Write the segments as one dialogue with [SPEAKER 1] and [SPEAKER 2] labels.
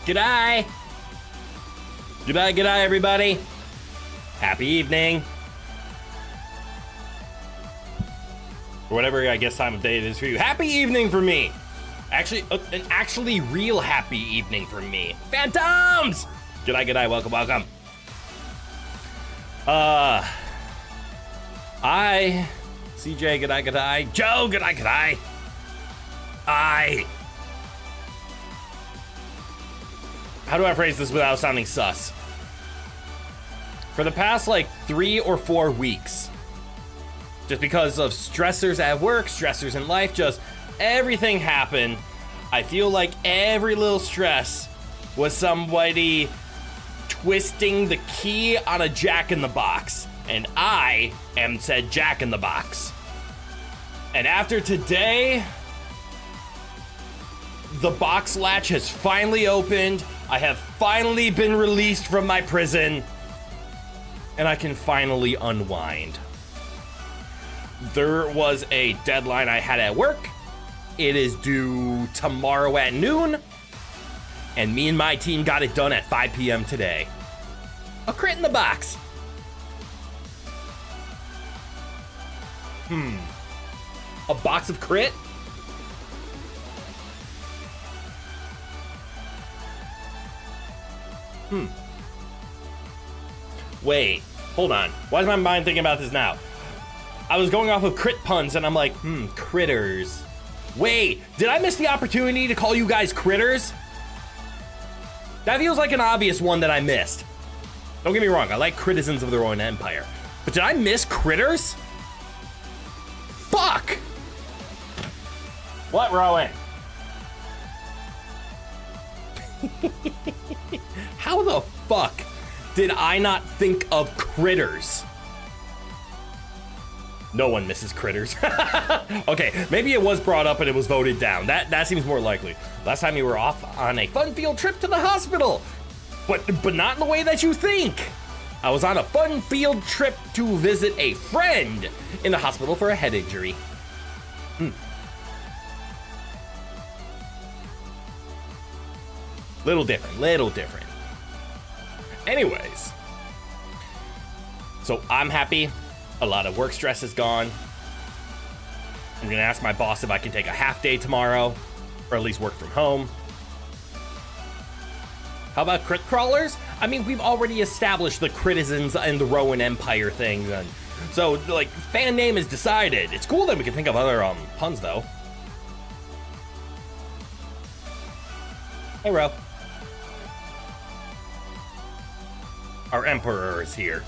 [SPEAKER 1] G'day! G'day, everybody! Happy evening! Or whatever, I guess, time of day it is for you. Happy evening for me! Actually, an actually real happy evening for me. Phantoms! G'day, welcome. CJ, g'day. Joe, g'day. How do I phrase this without sounding sus? For the past, 3 or 4 weeks, just because of stressors at work, stressors in life, just everything happened, I feel like every little stress was somebody twisting the key on a jack-in-the-box, and I am said jack-in-the-box. And after today, the box latch has finally opened. I have finally been released from my prison, and I can finally unwind. There was a deadline I had at work. It is due tomorrow at noon, and me and my team got it done at 5 p.m. today. A crit in the box. A box of crit? Wait, hold on. Why is my mind thinking about this now? I was going off of crit puns and I'm like, critters. Wait, did I miss the opportunity to call you guys critters? That feels like an obvious one that I missed. Don't get me wrong, I like citizens of their own empire. But did I miss critters? Fuck! What, Rowan? How the fuck did I not think of critters? No one misses critters. Okay, maybe it was brought up and it was voted down. That seems more likely. Last time you were off on a fun field trip to the hospital, but not in the way that you think. I was on a fun field trip to visit a friend in the hospital for a head injury. Little different. Anyways, so I'm happy. A lot of work stress is gone. I'm gonna ask my boss if I can take a half day tomorrow, or at least work from home. How about crit crawlers? I mean, we've already established the citizens and the Rowan Empire thing, and so fan name is decided. It's cool that we can think of other puns though. Hey, Ro. Our emperor is here.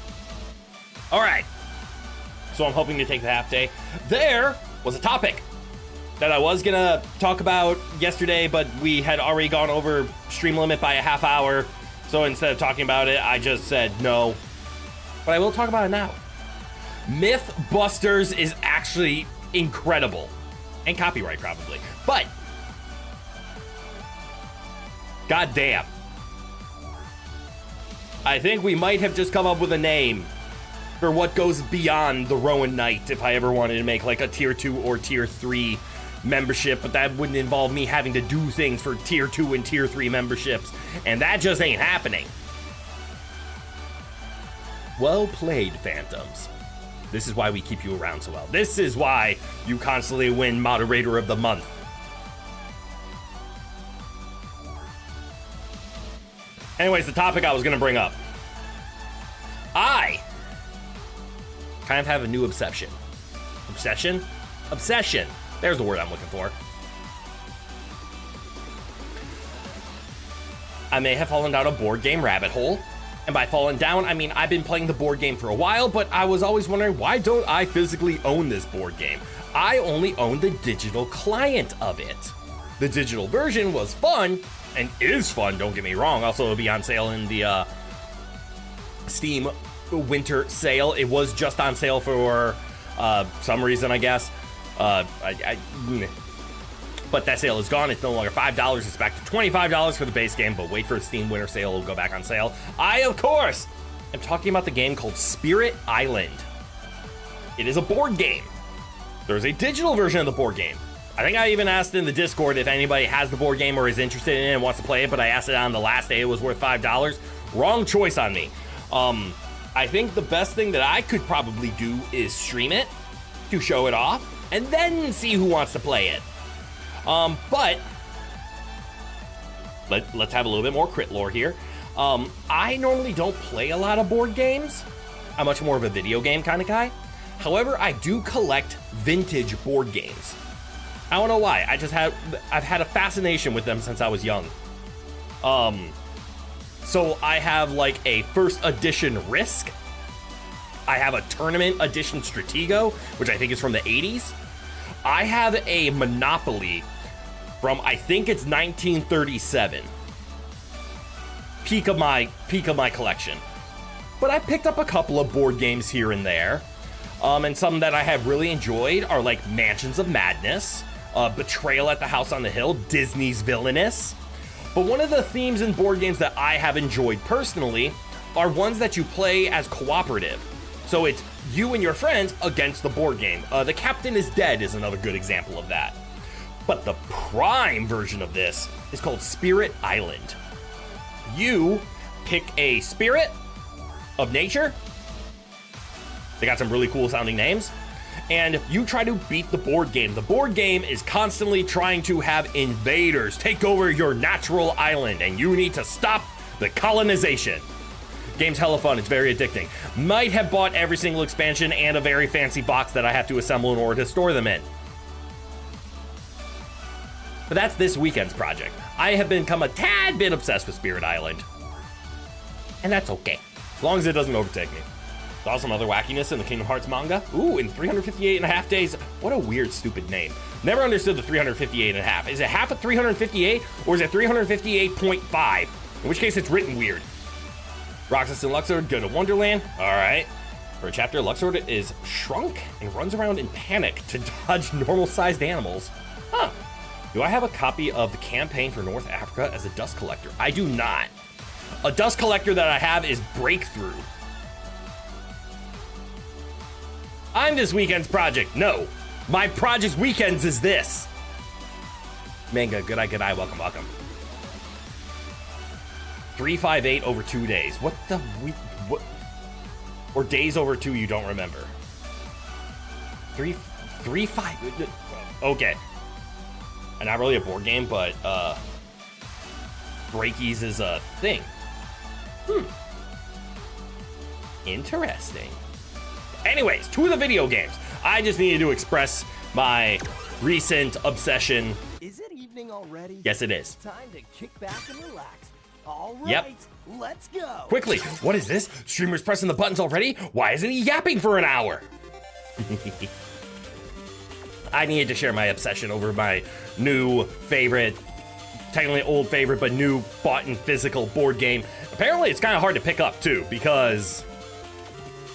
[SPEAKER 1] All right. So I'm hoping to take the half day. There was a topic that I was gonna talk about yesterday, but we had already gone over stream limit by a half hour. So instead of talking about it, I just said no. But I will talk about it now. Mythbusters is actually incredible. And copyright probably. But goddamn. I think we might have just come up with a name for what goes beyond the Rowan Knight if I ever wanted to make a tier 2 or tier 3 membership, but that wouldn't involve me having to do things for tier 2 and tier 3 memberships, and that just ain't happening. Well played, Phantoms. This is why we keep you around so well. This is why you constantly win Moderator of the Month. Anyways, the topic I was gonna bring up. I kind of have a new obsession. Obsession? Obsession. There's the word I'm looking for. I may have fallen down a board game rabbit hole. And by falling down, I mean I've been playing the board game for a while, but I was always wondering, why don't I physically own this board game? I only own the digital client of it. The digital version was fun, and is fun, don't get me wrong. Also, it'll be on sale in the Steam winter sale. It was just on sale for some reason, I guess. But that sale is gone. It's no longer $5. It's back to $25 for the base game, but wait for the Steam winter sale. It'll go back on sale. I, of course, am talking about the game called Spirit Island. It is a board game. There's a digital version of the board game. I think I even asked in the Discord if anybody has the board game or is interested in it and wants to play it, but I asked it on the last day. It was worth $5. Wrong choice on me. I think the best thing that I could probably do is stream it to show it off and then see who wants to play it. But let's have a little bit more crit lore here. I normally don't play a lot of board games. I'm much more of a video game kind of guy. However, I do collect vintage board games. I don't know why. I've had a fascination with them since I was young. So I have like a first edition Risk. I have a tournament edition Stratego, which I think is from the 80s. I have a Monopoly from, I think it's 1937. Peak of my collection. But I picked up a couple of board games here and there. And some that I have really enjoyed are like Mansions of Madness, Betrayal at the House on the Hill, Disney's Villainous. But one of the themes in board games that I have enjoyed personally are ones that you play as cooperative. So it's you and your friends against the board game. The Captain is Dead is another good example of that. But the prime version of this is called Spirit Island. You pick a spirit of nature. They got some really cool sounding names. And you try to beat the board game. The board game is constantly trying to have invaders take over your natural island, and you need to stop the colonization. Game's hella fun, it's very addicting. Might have bought every single expansion and a very fancy box that I have to assemble in order to store them in. But that's this weekend's project. I have become a tad bit obsessed with Spirit Island. And that's okay, as long as it doesn't overtake me. Saw some other wackiness in the Kingdom Hearts manga. Ooh, in 358 and a half days. What a weird, stupid name. Never understood the 358 and a half. Is it half of 358 or is it 358.5? In which case it's written weird. Roxas and Luxord go to Wonderland. All right. For a chapter, Luxord is shrunk and runs around in panic to dodge normal-sized animals. Huh. Do I have a copy of the campaign for North Africa as a dust collector? I do not. A dust collector that I have is Breakthrough. I'm this weekend's project. No, my project's weekends is this. Manga, good eye, welcome. 358 over 2 days. What? Or days over 2 you don't remember. 5. Okay. And not really a board game, but Breakies is a thing. Interesting. Anyways, to the video games. I just needed to express my recent obsession.
[SPEAKER 2] Is it evening already?
[SPEAKER 1] Yes, it is.
[SPEAKER 2] Time to kick back and relax. All right,
[SPEAKER 1] yep.
[SPEAKER 2] Let's go.
[SPEAKER 1] Quickly, what is this? Streamer's pressing the buttons already? Why isn't he yapping for an hour? I needed to share my obsession over my new favorite, technically old favorite, but new bought in physical board game. Apparently, it's kind of hard to pick up too, because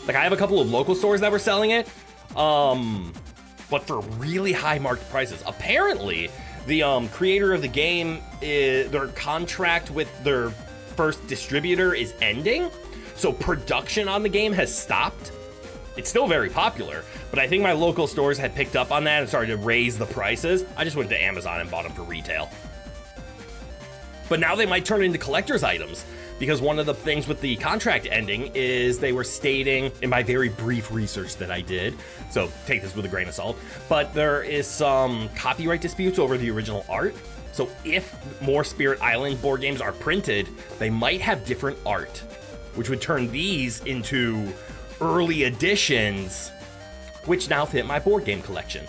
[SPEAKER 1] like I have a couple of local stores that were selling it, but for really high market prices. Apparently, the creator of the game, their contract with their first distributor is ending, so production on the game has stopped. It's still very popular, but I think my local stores had picked up on that and started to raise the prices. I just went to Amazon and bought them for retail. But now they might turn into collector's items, because one of the things with the contract ending is they were stating, in my very brief research that I did, so take this with a grain of salt, but there is some copyright disputes over the original art. So if more Spirit Island board games are printed, they might have different art, which would turn these into early editions, which now fit my board game collection.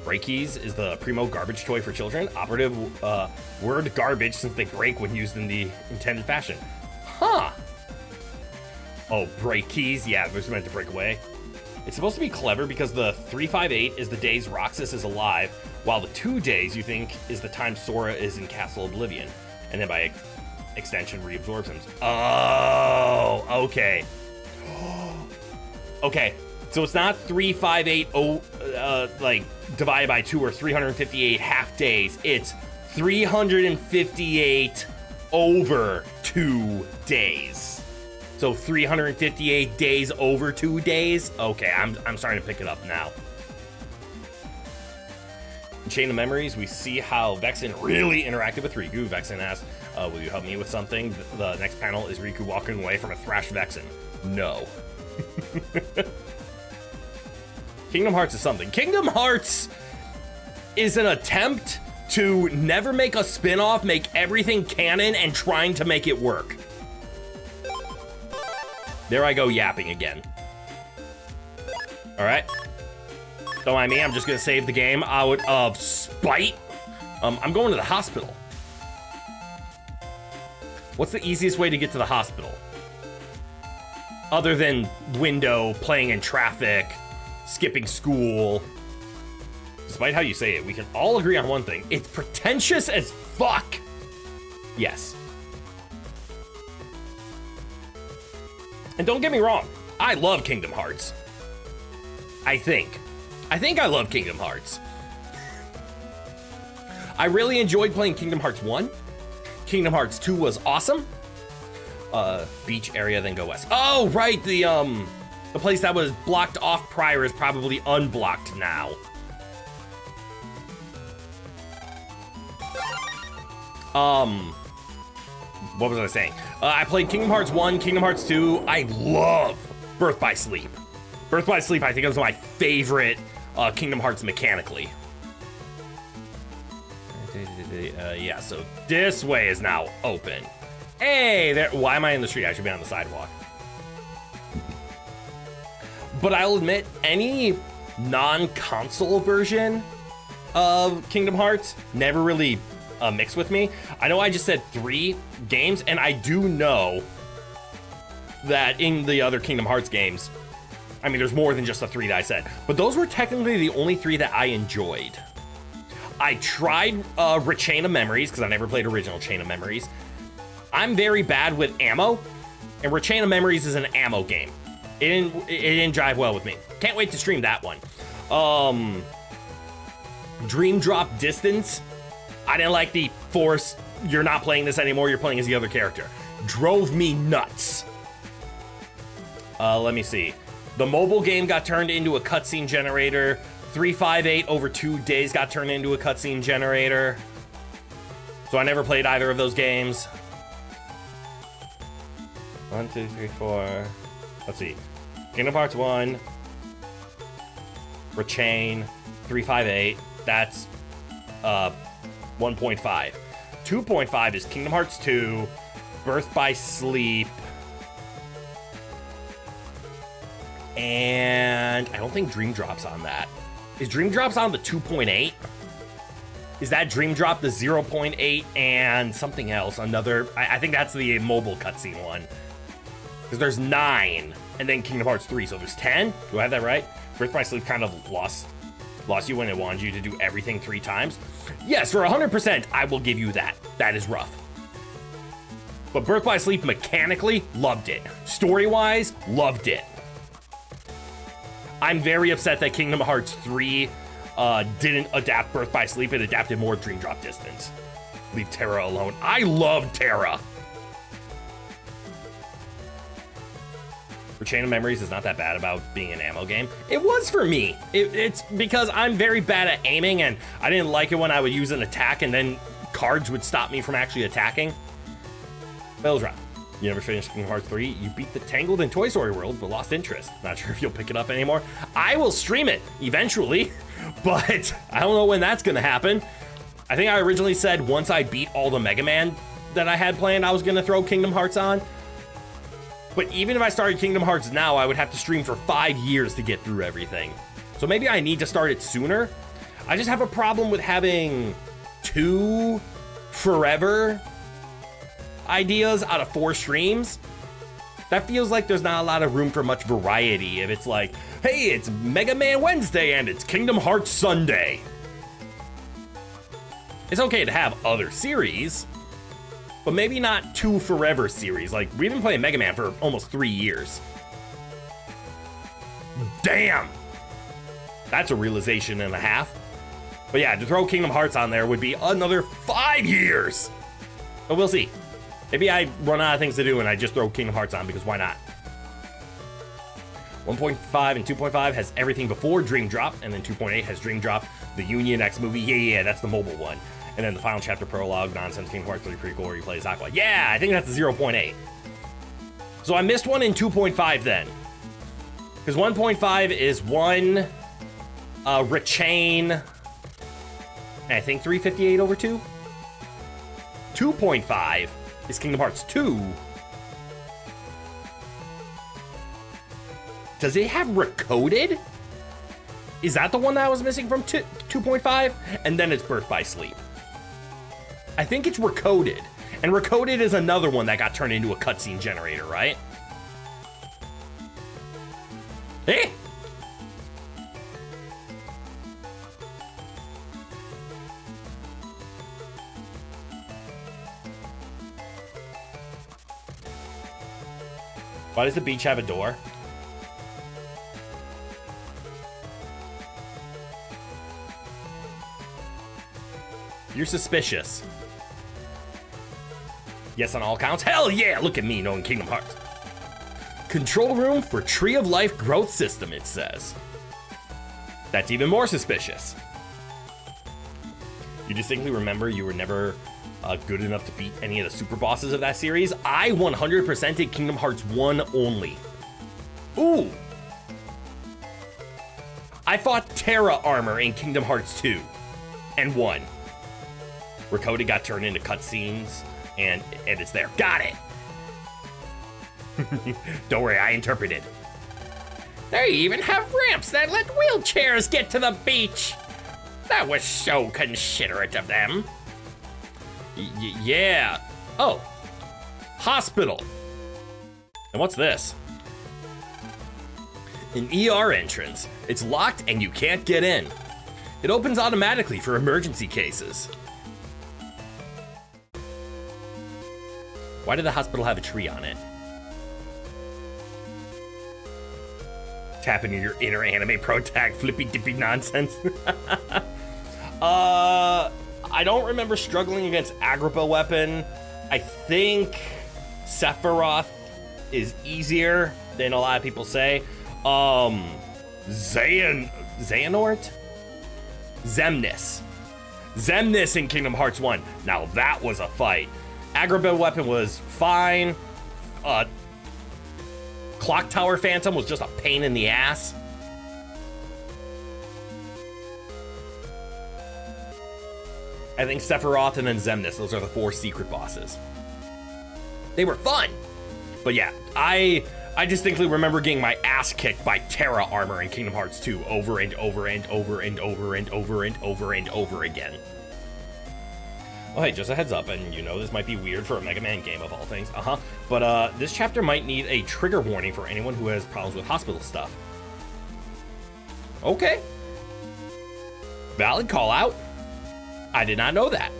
[SPEAKER 1] Breakies is the primo garbage toy for children. Operative word garbage, since they break when used in the intended fashion. Huh. Oh, Breakies, yeah, it was meant to break away. It's supposed to be clever because the 358 is the days Roxas is alive, while the 2 days you think is the time Sora is in Castle Oblivion, and then by extension reabsorbs him. Oh, okay. Okay, so it's not 358 like divided by 2 or 358 half days. It's 358 over 2 days. So 358 days over 2 days? Okay, I'm starting to pick it up now. In Chain of Memories, we see how Vexen really interacted with Riku. Vexen asked, will you help me with something? The next panel is Riku walking away from a thrashed Vexen. No. Kingdom Hearts is something. Kingdom Hearts is an attempt to never make a spin-off, make everything canon, and trying to make it work. There I go yapping again. All right. Don't mind me, I'm just gonna save the game out of spite. I'm going to the hospital. What's the easiest way to get to the hospital? Other than window, playing in traffic, skipping school. Despite how you say it, we can all agree on one thing. It's pretentious as fuck. Yes. And don't get me wrong, I love Kingdom Hearts. I think I love Kingdom Hearts. I really enjoyed playing Kingdom Hearts 1. Kingdom Hearts 2 was awesome. Beach area, then go west. Oh, right, the place that was blocked off prior is probably unblocked now. What was I saying? I played Kingdom Hearts 1, Kingdom Hearts 2. I love Birth by Sleep. Birth by Sleep, I think, was my favorite Kingdom Hearts mechanically. Yeah, so this way is now open. Hey, there. Why am I in the street? I should be on the sidewalk. But I'll admit, any non-console version of Kingdom Hearts never really mixed with me. I know I just said 3 games, and I do know that in the other Kingdom Hearts games, I mean, there's more than just the 3 that I said, but those were technically the only 3 that I enjoyed. I tried Chain of Memories, because I never played original Chain of Memories. I'm very bad with ammo, and Chain of Memories is an ammo game. It didn't jive well with me. Can't wait to stream that one. Dream Drop Distance. I didn't like the force, you're not playing this anymore, you're playing as the other character. Drove me nuts. Let me see. The mobile game got turned into a cutscene generator. 358 over 2 days got turned into a cutscene generator. So I never played either of those games. 1, 2, 3, 4. Let's see. Kingdom Hearts 1. Chain. 358. That's 1.5. 2.5 is Kingdom Hearts 2. Birth by Sleep. And I don't think Dream Drop's on that. Is Dream Drops on the 2.8? Is that Dream Drop the 0.8 and something else? Another, I think that's the mobile cutscene one. Because there's 9 and then Kingdom Hearts 3, so there's 10? Do I have that right? Birth by Sleep kind of lost you when it wanted you to do everything 3 times. Yes, for 100%, I will give you that. That is rough. But Birth by Sleep mechanically, loved it. Story-wise, loved it. I'm very upset that Kingdom Hearts 3 didn't adapt Birth by Sleep. It adapted more Dream Drop Distance. Leave Terra alone. I love Terra. Chain of Memories is not that bad about being an ammo game. It was for me. It's because I'm very bad at aiming, and I didn't like it when I would use an attack and then cards would stop me from actually attacking. But it was rough. You never finished Kingdom Hearts 3. You beat the Tangled in Toy Story World, but lost interest. Not sure if you'll pick it up anymore. I will stream it eventually, but I don't know when that's gonna happen. I think I originally said once I beat all the Mega Man that I had planned, I was gonna throw Kingdom Hearts on. But even if I started Kingdom Hearts now, I would have to stream for 5 years to get through everything. So maybe I need to start it sooner. I just have a problem with having 2 forever ideas out of 4 streams. That feels like there's not a lot of room for much variety if it's like, hey, it's Mega Man Wednesday and it's Kingdom Hearts Sunday. It's okay to have other series, but maybe not 2 forever series. Like, we've been playing Mega Man for almost 3 years. Damn! That's a realization and a half. But yeah, to throw Kingdom Hearts on there would be another 5 years. But we'll see. Maybe I run out of things to do and I just throw Kingdom Hearts on because why not? 1.5 and 2.5 has everything before Dream Drop, and then 2.8 has Dream Drop, the Union X movie. Yeah, that's the mobile one. And then the final chapter prologue, nonsense Kingdom Hearts 3 prequel where you play as Aqua. Yeah, I think that's the 0.8. So I missed one in 2.5 then. Because 1.5 is one Rechain, I think 358/2. 2.5 is Kingdom Hearts 2. Does it have Recoded? Is that the one that I was missing from 2.5? And then it's Birth by Sleep. I think it's Recoded. And Recoded is another one that got turned into a cutscene generator, right? Hey! Why does the beach have a door? You're suspicious. Yes, on all counts. Hell yeah! Look at me knowing Kingdom Hearts. Control room for Tree of Life growth system, it says. That's even more suspicious. You distinctly remember you were never good enough to beat any of the super bosses of that series? I 100%ed Kingdom Hearts 1 only. Ooh! I fought Terra Armor in Kingdom Hearts 2 and 1. Recoded got turned into cutscenes, and it's there. Got it! Don't worry, I interpreted. They even have ramps that let wheelchairs get to the beach. That was so considerate of them. Yeah. Oh. Hospital. And what's this? An ER entrance. It's locked and you can't get in. It opens automatically for emergency cases. Why did the hospital have a tree on it? Tap into your inner anime pro tag flippy dippy nonsense. I don't remember struggling against Agrippa weapon. I think Sephiroth is easier than a lot of people say. Xehanort? Xemnas in Kingdom Hearts 1. Now that was a fight. Agrippa weapon was fine. Clock Tower Phantom was just a pain in the ass. I think Sephiroth and then Xemnas, those are the 4 secret bosses. They were fun. But yeah, I distinctly remember getting my ass kicked by Terra Armor in Kingdom Hearts 2 over and over and over and over and over and over and over again. Oh, hey, just a heads up, and you know this might be weird for a Mega Man game of all things. But this chapter might need a trigger warning for anyone who has problems with hospital stuff. Okay. Valid call out. I did not know that.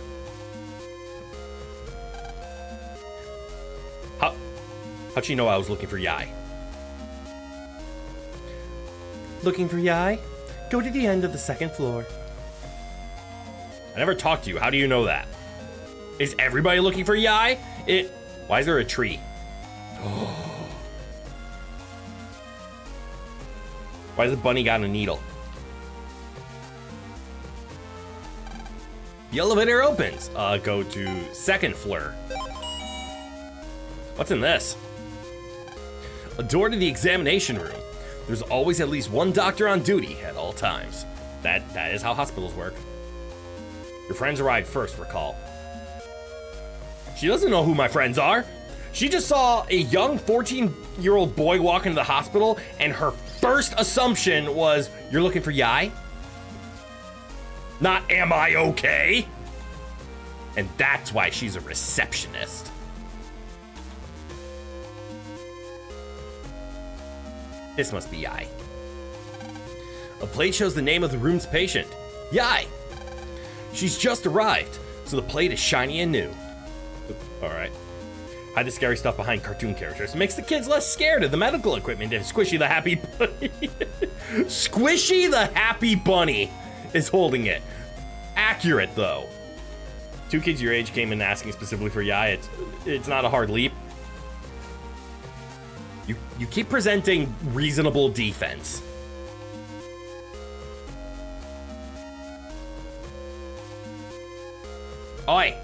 [SPEAKER 1] How'd she know I was looking for Yai? Looking for Yai? Go to the end of the 2nd floor. I never talked to you. How do you know that? Is everybody looking for Yai? Why is there a tree? Why has the bunny got a needle? The elevator opens. Go to 2nd floor. What's in this? A door to the examination room. There's always at least one doctor on duty at all times. That is how hospitals work. Your friends arrived first, recall. She doesn't know who my friends are. She just saw a young 14-year-old boy walk into the hospital, and her first assumption was, you're looking for Yai? Not, am I okay? And that's why she's a receptionist. This must be Yai. A plate shows the name of the room's patient. Yai! She's just arrived, so the plate is shiny and new. Alright. Hide the scary stuff behind cartoon characters. Makes the kids less scared of the medical equipment if Squishy the Happy Bunny... Squishy the Happy Bunny is holding it. Accurate, though. Two kids your age came in asking specifically for Yai. It's not a hard leap. You keep presenting reasonable defense. Oi!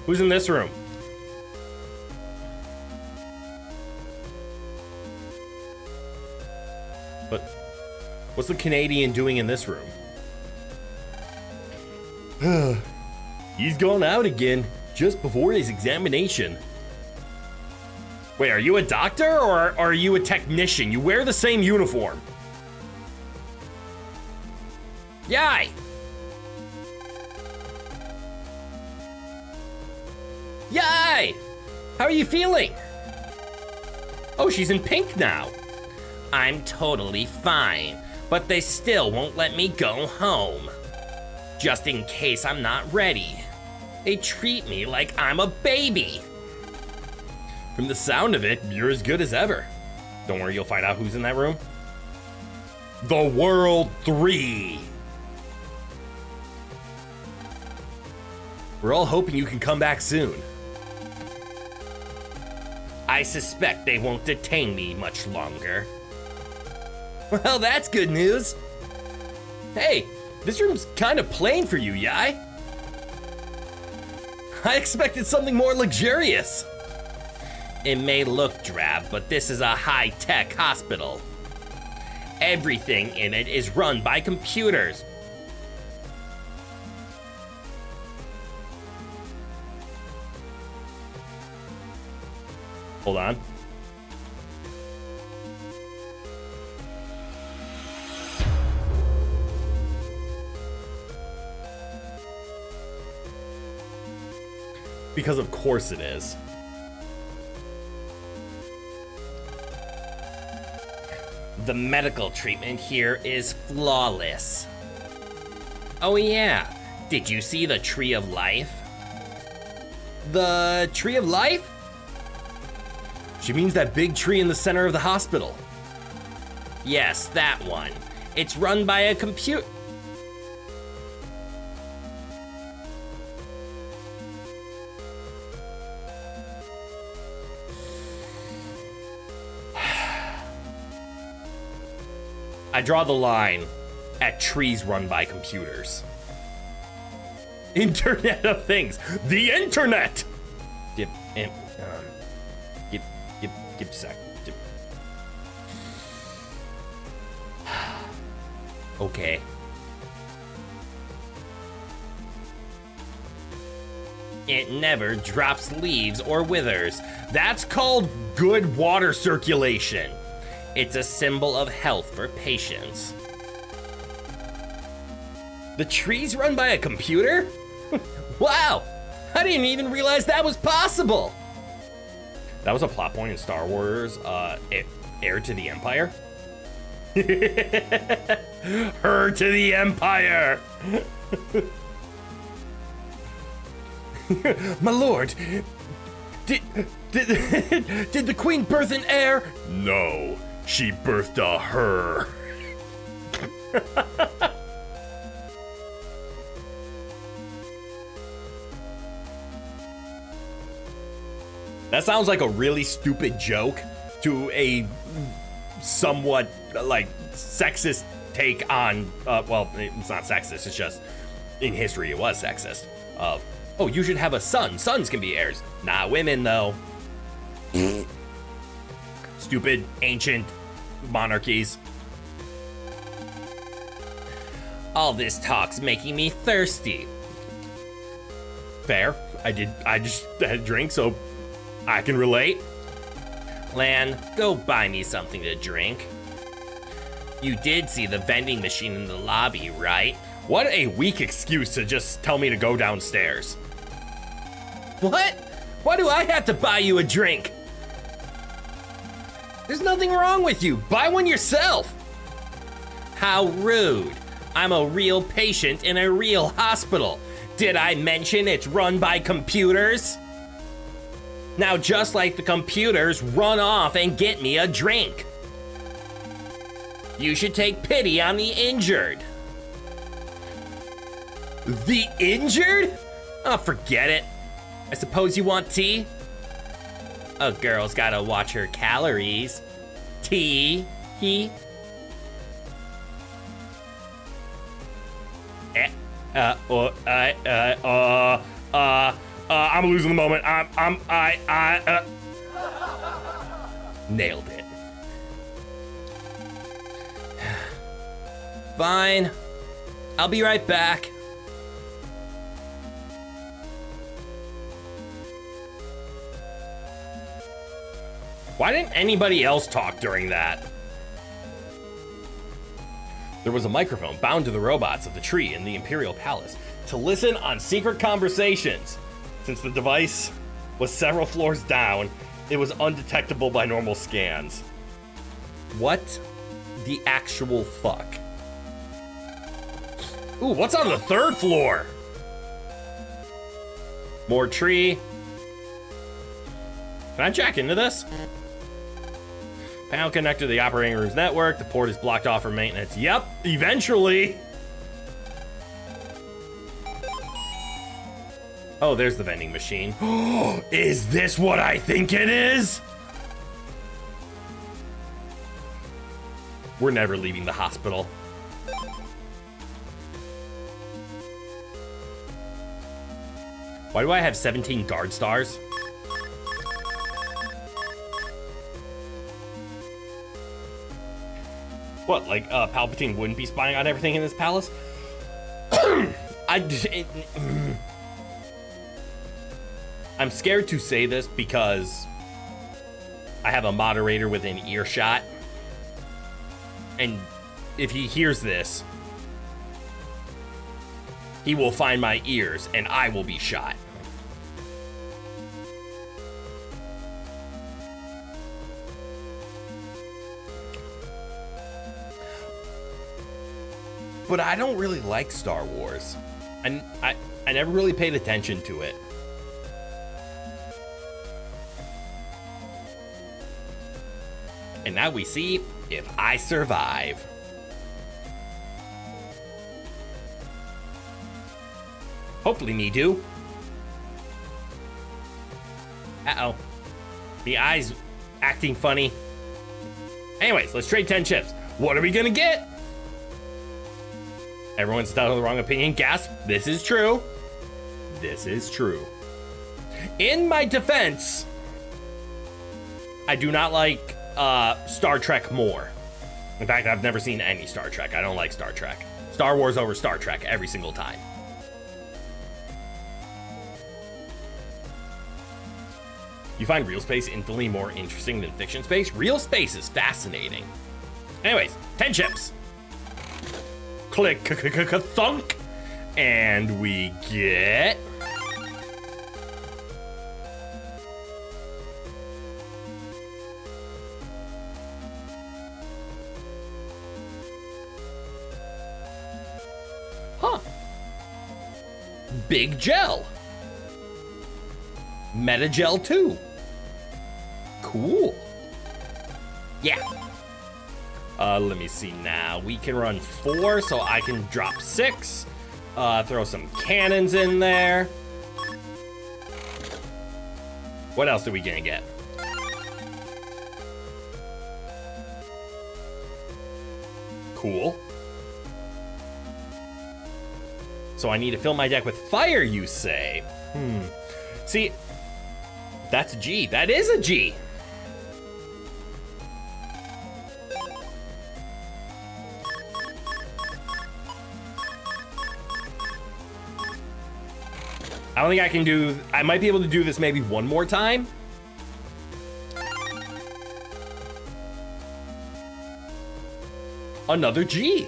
[SPEAKER 1] Who's in this room? But what's the Canadian doing in this room? He's gone out again just before his examination. Wait, are you a doctor or are you a technician? You wear the same uniform. Yai! Yai! How are you feeling? Oh, she's in pink now. I'm totally fine, but they still won't let me go home. Just in case I'm not ready. They treat me like I'm a baby. From the sound of it, you're as good as ever. Don't worry, you'll find out who's in that room. The World 3. We're all hoping you can come back soon. I suspect they won't detain me much longer. Well, that's good news. Hey, this room's kind of plain for you, Yai. I expected something more luxurious. It may look drab, but this is a high-tech hospital. Everything in it is run by computers. Hold on. Because of course it is. The medical treatment here is flawless. Oh yeah, did you see the Tree of Life? The Tree of Life? She means that big tree in the center of the hospital. Yes, that one. It's run by a computer. I draw the line at trees run by computers. Internet of Things. The internet! Give a sec. Okay. It never drops leaves or withers. That's called good water circulation. It's a symbol of health for patients. The tree's run by a computer? Wow! I didn't even realize that was possible! That was a plot point in Star Wars, Heir to the Empire? Her to the Empire! My lord, did the queen birth an heir? No, she birthed a her. That sounds like a really stupid joke to a somewhat like sexist take on, well, it's not sexist, it's just in history it was sexist. Of, oh, you should have a son. Sons can be heirs. Nah, women though. Stupid ancient monarchies. All this talk's making me thirsty. Fair. I just had a drink, so I can relate. Lan, go buy me something to drink. You did see the vending machine in the lobby, right? What a weak excuse to just tell me to go downstairs. What? Why do I have to buy you a drink? There's nothing wrong with you. Buy one yourself. How rude. I'm a real patient in a real hospital. Did I mention it's run by computers? Now, just like the computers, run off and get me a drink. You should take pity on the injured. The injured? Oh, forget it. I suppose you want tea? A girl's gotta watch her calories. Tea? He? I'm losing the moment. Nailed it. Fine. I'll be right back. Why didn't anybody else talk during that? There was a microphone bound to the robots of the tree in the Imperial Palace to listen on secret conversations. Since the device was several floors down, it was undetectable by normal scans. What the actual fuck? Ooh, what's on the 3rd floor? More tree. Can I jack into this? Panel connected to the operating room's network. The port is blocked off for maintenance. Yep, eventually. Oh, there's the vending machine. Is this what I think it is? We're never leaving the hospital. Why do I have 17 guard stars? What, like Palpatine wouldn't be spying on everything in this palace? I'm scared to say this because I have a moderator within earshot. And if he hears this, he will find my ears and I will be shot. But I don't really like Star Wars. I never really paid attention to it. And now we see if I survive. Hopefully me do. Uh-oh. The eye's acting funny. Anyways, let's trade 10 chips. What are we gonna get? Everyone's still the wrong opinion. Gasp. This is true. This is true. In my defense, I do not like Star Trek more. In fact, I've never seen any Star Trek. I don't like Star Trek. Star Wars over Star Trek every single time. You find real space infinitely more interesting than fiction space? Real space is fascinating. Anyways, 10 chips. Click, thunk. And we get... Huh. Big gel. Meta gel 2. Cool. Yeah. Let me see now. We can run 4, so I can drop 6. Throw some cannons in there. What else are we gonna get? Cool. So I need to fill my deck with fire, you say? See, that's a G. That is a G. I don't think I can do... I might be able to do this maybe one more time. Another G.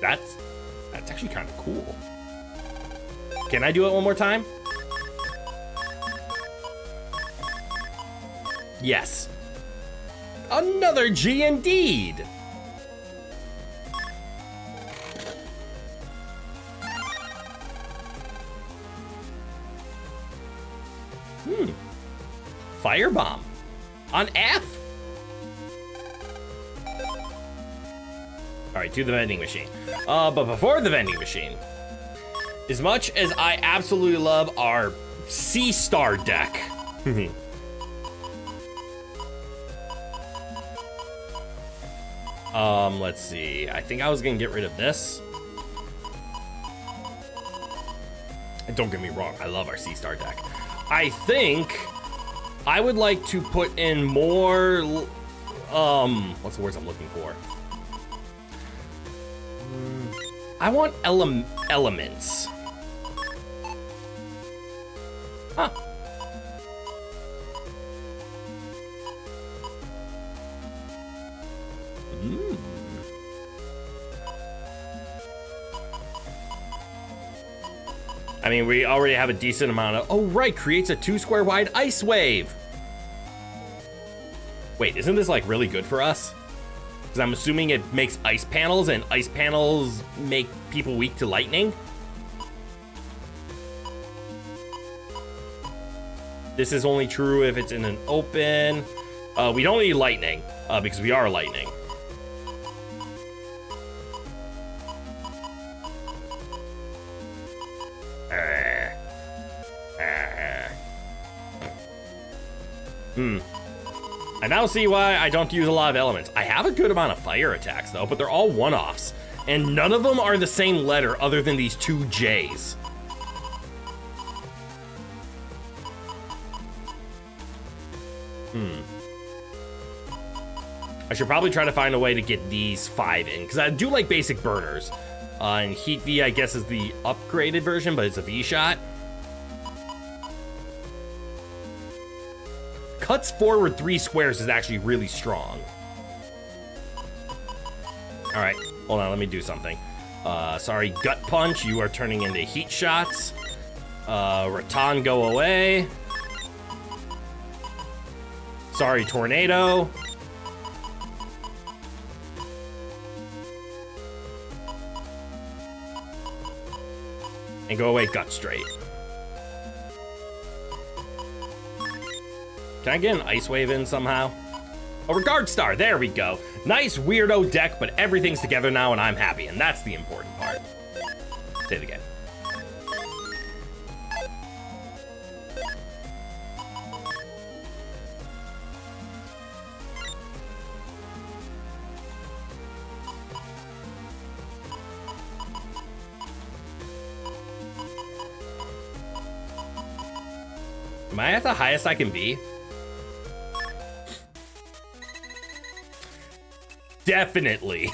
[SPEAKER 1] That's actually kind of cool. Can I do it one more time? Yes. Another G indeed. Firebomb on F. All right, to the vending machine. But before the vending machine, as much as I absolutely love our Sea Star deck, let's see. I think I was gonna get rid of this. And don't get me wrong, I love our Sea Star deck. I think I would like to put in more, what's the words I'm looking for? I want elements. Huh. I mean, we already have a decent amount of... Oh, right, creates a 2 square wide ice wave. Wait, isn't this, like, really good for us? Because I'm assuming it makes ice panels, and ice panels make people weak to lightning? This is only true if it's in an open... we don't need lightning, because we are lightning. I now see why I don't use a lot of elements. I have a good amount of fire attacks, though, but they're all one-offs. And none of them are the same letter other than these 2 J's. I should probably try to find a way to get these 5 in, because I do like basic burners. And Heat V, I guess, is the upgraded version, but it's a V-shot. Cuts forward 3 squares is actually really strong. All right, hold on, let me do something. Sorry, Gut Punch, you are turning into heat shots. Rattan, go away. Sorry, Tornado. And go away, Gut Straight. Can I get an Ice Wave in somehow? A Regard Star, there we go. Nice weirdo deck, but everything's together now and I'm happy, and that's the important part. Say it again. Am I at the highest I can be? Definitely.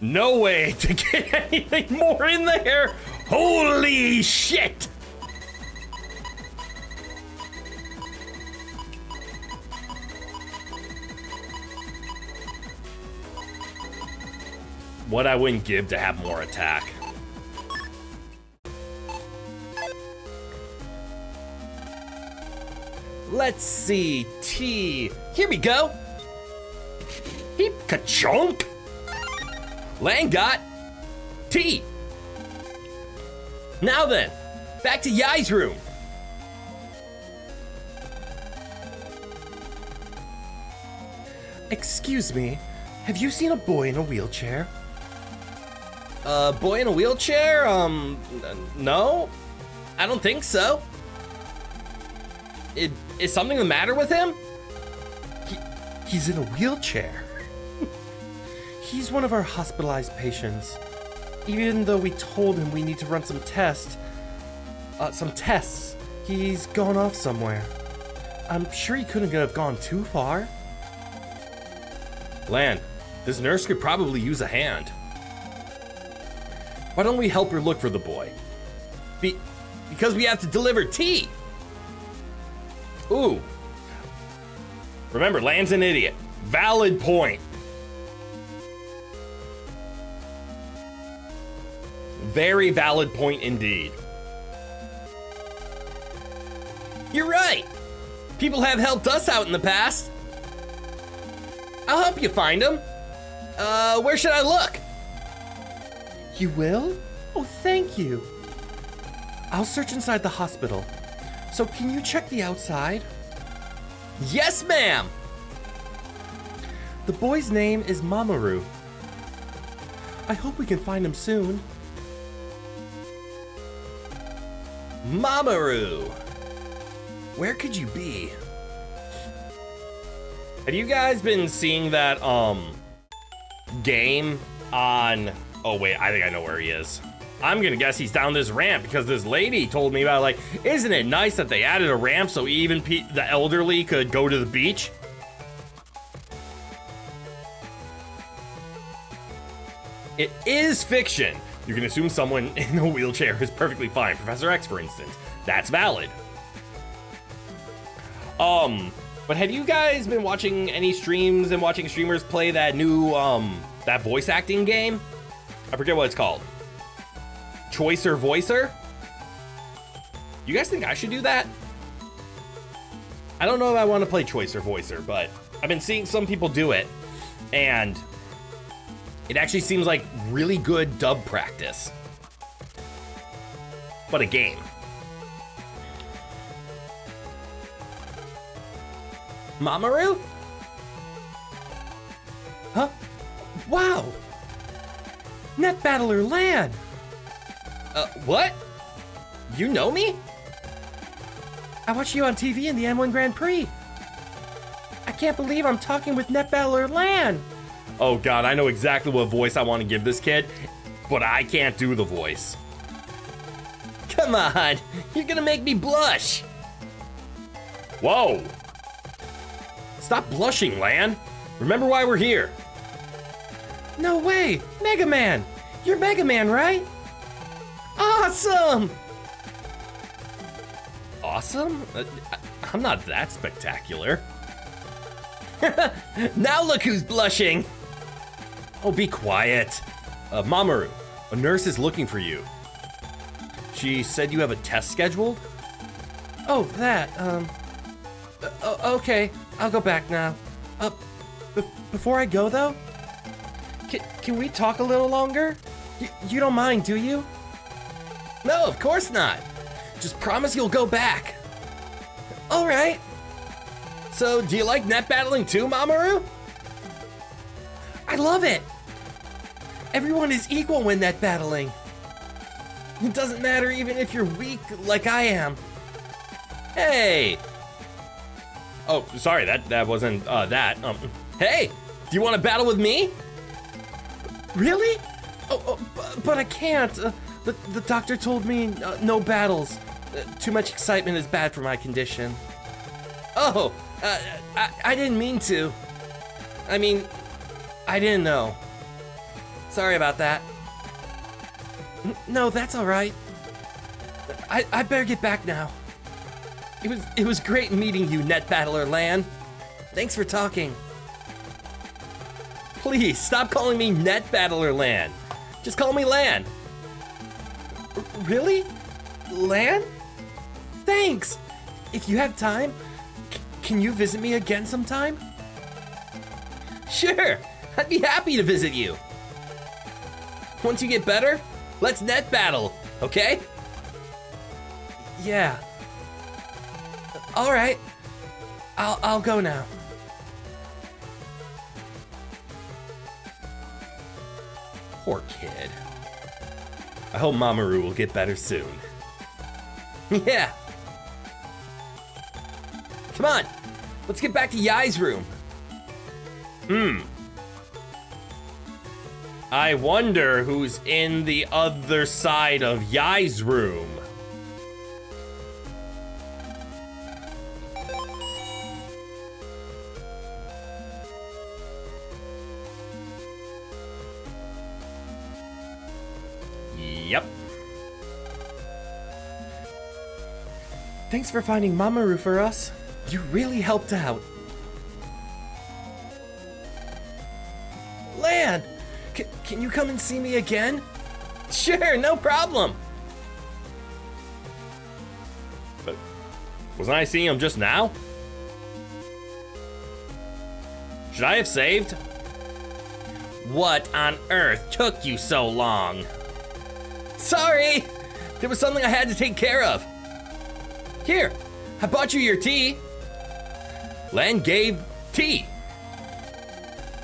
[SPEAKER 1] No way to get anything more in there. Holy shit. What I wouldn't give to have more attack. Let's see, T. Here we go. Heap ka-chonk. Lang got T. Now then, back to Yai's room. Excuse me, have you seen a boy in a wheelchair? A boy in a wheelchair? No? I don't think so. Is something the matter with him? He's in a wheelchair. He's one of our hospitalized patients. Even though we told him we need to run some tests, he's gone off somewhere. I'm sure he couldn't have gone too far. Lan, this nurse could probably use a hand. Why don't we help her look for the boy? Because we have to deliver tea. Ooh. Remember, Lan's an idiot. Valid point. Very valid point indeed. You're right. People have helped us out in the past. I'll help you find him. Where should I look? You will? Oh, thank you. I'll search inside the hospital. So can you check the outside? Yes, ma'am. The boy's name is Mamoru. I hope we can find him soon. Mamoru! Where could you be? Have you guys been seeing that, game on... Oh, wait, I think I know where he is. I'm gonna guess he's down this ramp because this lady told me about, like, isn't it nice that they added a ramp so even the elderly could go to the beach? It is fiction. You can assume someone in a wheelchair is perfectly fine. Professor X, for instance. That's valid. But have you guys been watching any streams and watching streamers play that new, that voice acting game? I forget what it's called. Choicer Voicer? You guys think I should do that? I don't know if I want to play Choicer Voicer, but I've been seeing some people do it, and it actually seems like really good dub practice. But a game. Mamoru? Huh? Wow! Net Battler Lan! What? You know me? I watched you on TV in the M1 Grand Prix. I can't believe I'm talking with Net Battler Lan! Oh god, I know exactly what voice I want to give this kid, but I can't do the voice. Come on, you're gonna make me blush! Whoa! Stop blushing, Lan! Remember why we're here. No way! Mega Man! You're Mega Man, right? Awesome! Awesome? I'm not that spectacular. Now look who's blushing! Oh, be quiet. Mamoru, a nurse is looking for you. She said you have a test scheduled? Oh, that, okay, I'll go back now. Before I go, though? Can we talk a little longer? You don't mind, do you? No, of course not. Just promise you'll go back. All right. So, do you like net battling too, Mamoru? I love it. Everyone is equal when net battling. It doesn't matter even if you're weak like I am. Hey. Oh, sorry, that wasn't that. Hey, do you want to battle with me? Really? Oh, but I can't. The doctor told me no battles. Too much excitement is bad for my condition. Oh, I didn't mean to. I mean, I didn't know. Sorry about that. No, that's all right. I better get back now. It was great meeting you, Net Battler Lan. Thanks for talking. Please, stop calling me Net Battler Lan. Just call me Lan. Really? Lan? Thanks. If you have time, can you visit me again sometime? Sure, I'd be happy to visit you. Once you get better, let's net battle, okay? Yeah. All right. I'll go now. Poor kid. I hope Mamoru will get better soon. Yeah. Come on, let's get back to Yai's room. I wonder who's in the other side of Yai's room. Yep. Thanks for finding Mamoru for us. You really helped out. Lan, can you come and see me again? Sure, no problem. But wasn't I seeing him just now? Should I have saved? What on earth took you so long? Sorry, there was something I had to take care of. Here, I bought you your tea. Lan gave tea.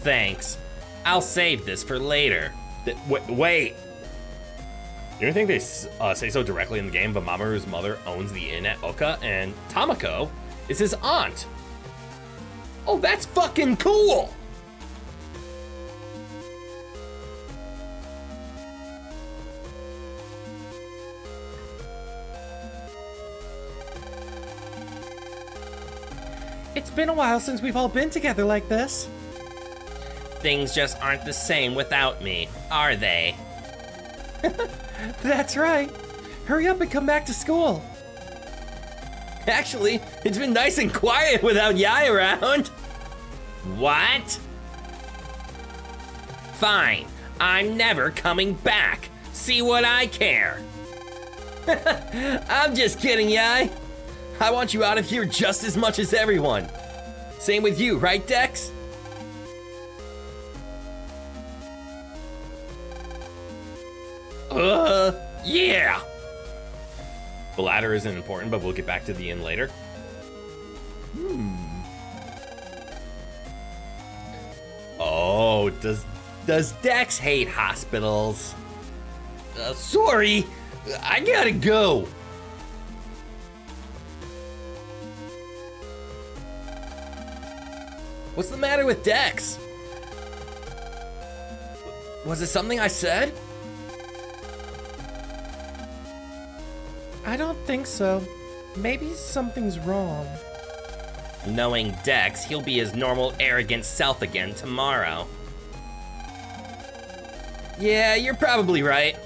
[SPEAKER 1] Thanks. I'll save this for later. Wait. You don't think they say so directly in the game, but Mamoru's mother owns the inn at Oka, and Tamako is his aunt. Oh, that's fucking cool! It's been a while since we've all been together like this. Things just aren't the same without me, are they? That's right. Hurry up and come back to school. Actually, it's been nice and quiet without Yai around. What? Fine, I'm never coming back. See what I care. I'm just kidding, Yai. I want you out of here just as much as everyone. Same with you, right, Dex? Yeah. The ladder isn't important, but we'll get back to the inn later. Oh, does Dex hate hospitals? Sorry, I gotta go. What's the matter with Dex? Was it something I said? I don't think so. Maybe something's wrong. Knowing Dex, he'll be his normal, arrogant self again tomorrow. Yeah, you're probably right.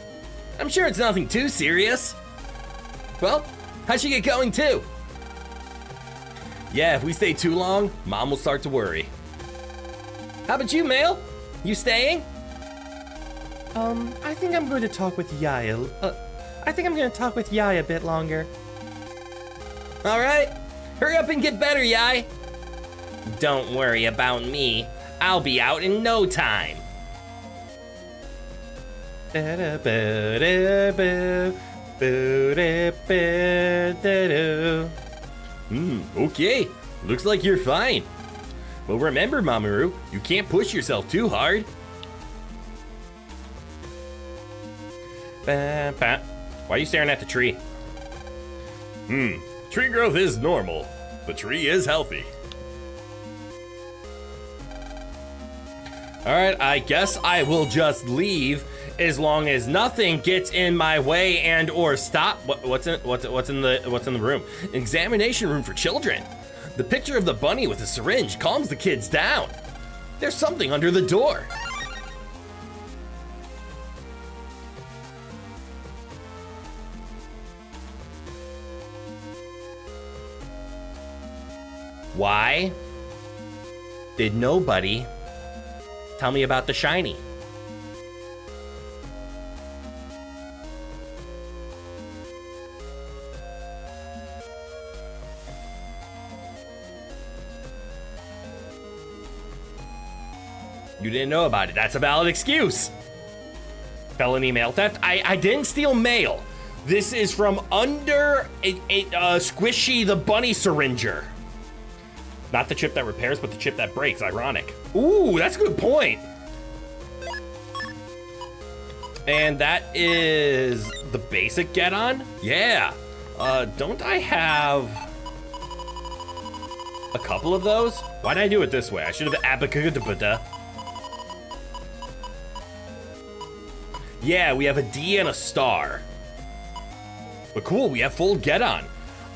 [SPEAKER 1] I'm sure it's nothing too serious. Well, how'd she get going too? Yeah, if we stay too long, Mom will start to worry. How about you, Mail? You staying? I think I'm going to talk with Yai a bit longer. All right, hurry up and get better, Yai. Don't worry about me. I'll be out in no time. Okay. Looks like you're fine. But remember, Mamoru, you can't push yourself too hard. Why are you staring at the tree? Tree growth is normal. The tree is healthy. Alright, I guess I will just leave as long as nothing gets in my way and or stop. What's in the room? An examination room for children. The picture of the bunny with a syringe calms the kids down. There's something under the door. Why did nobody tell me about the shiny? You didn't know about it. That's a valid excuse. Felony mail theft? I didn't steal mail. This is from under a Squishy the bunny syringer. Not the chip that repairs, but the chip that breaks. Ironic. Ooh, that's a good point. And that is the basic get-on? Yeah. Don't I have a couple of those? Why did I do it this way? I should have abacadabada. Yeah, we have a D and a star. But cool, we have full get-on.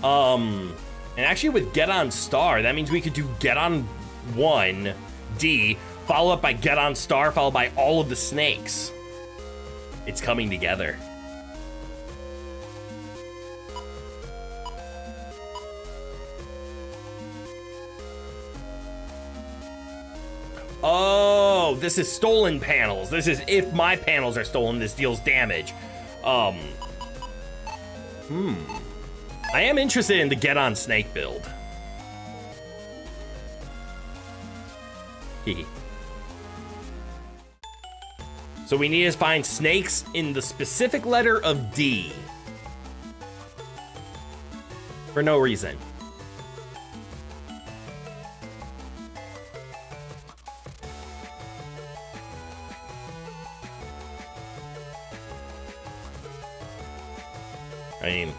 [SPEAKER 1] And actually with get on star, that means we could do get on 1, D, followed up by get on star, followed by all of the snakes. It's coming together. Oh, this is stolen panels. This is if my panels are stolen, this deals damage. I am interested in the get on snake build. So we need to find snakes in the specific letter of D. For no reason. I mean...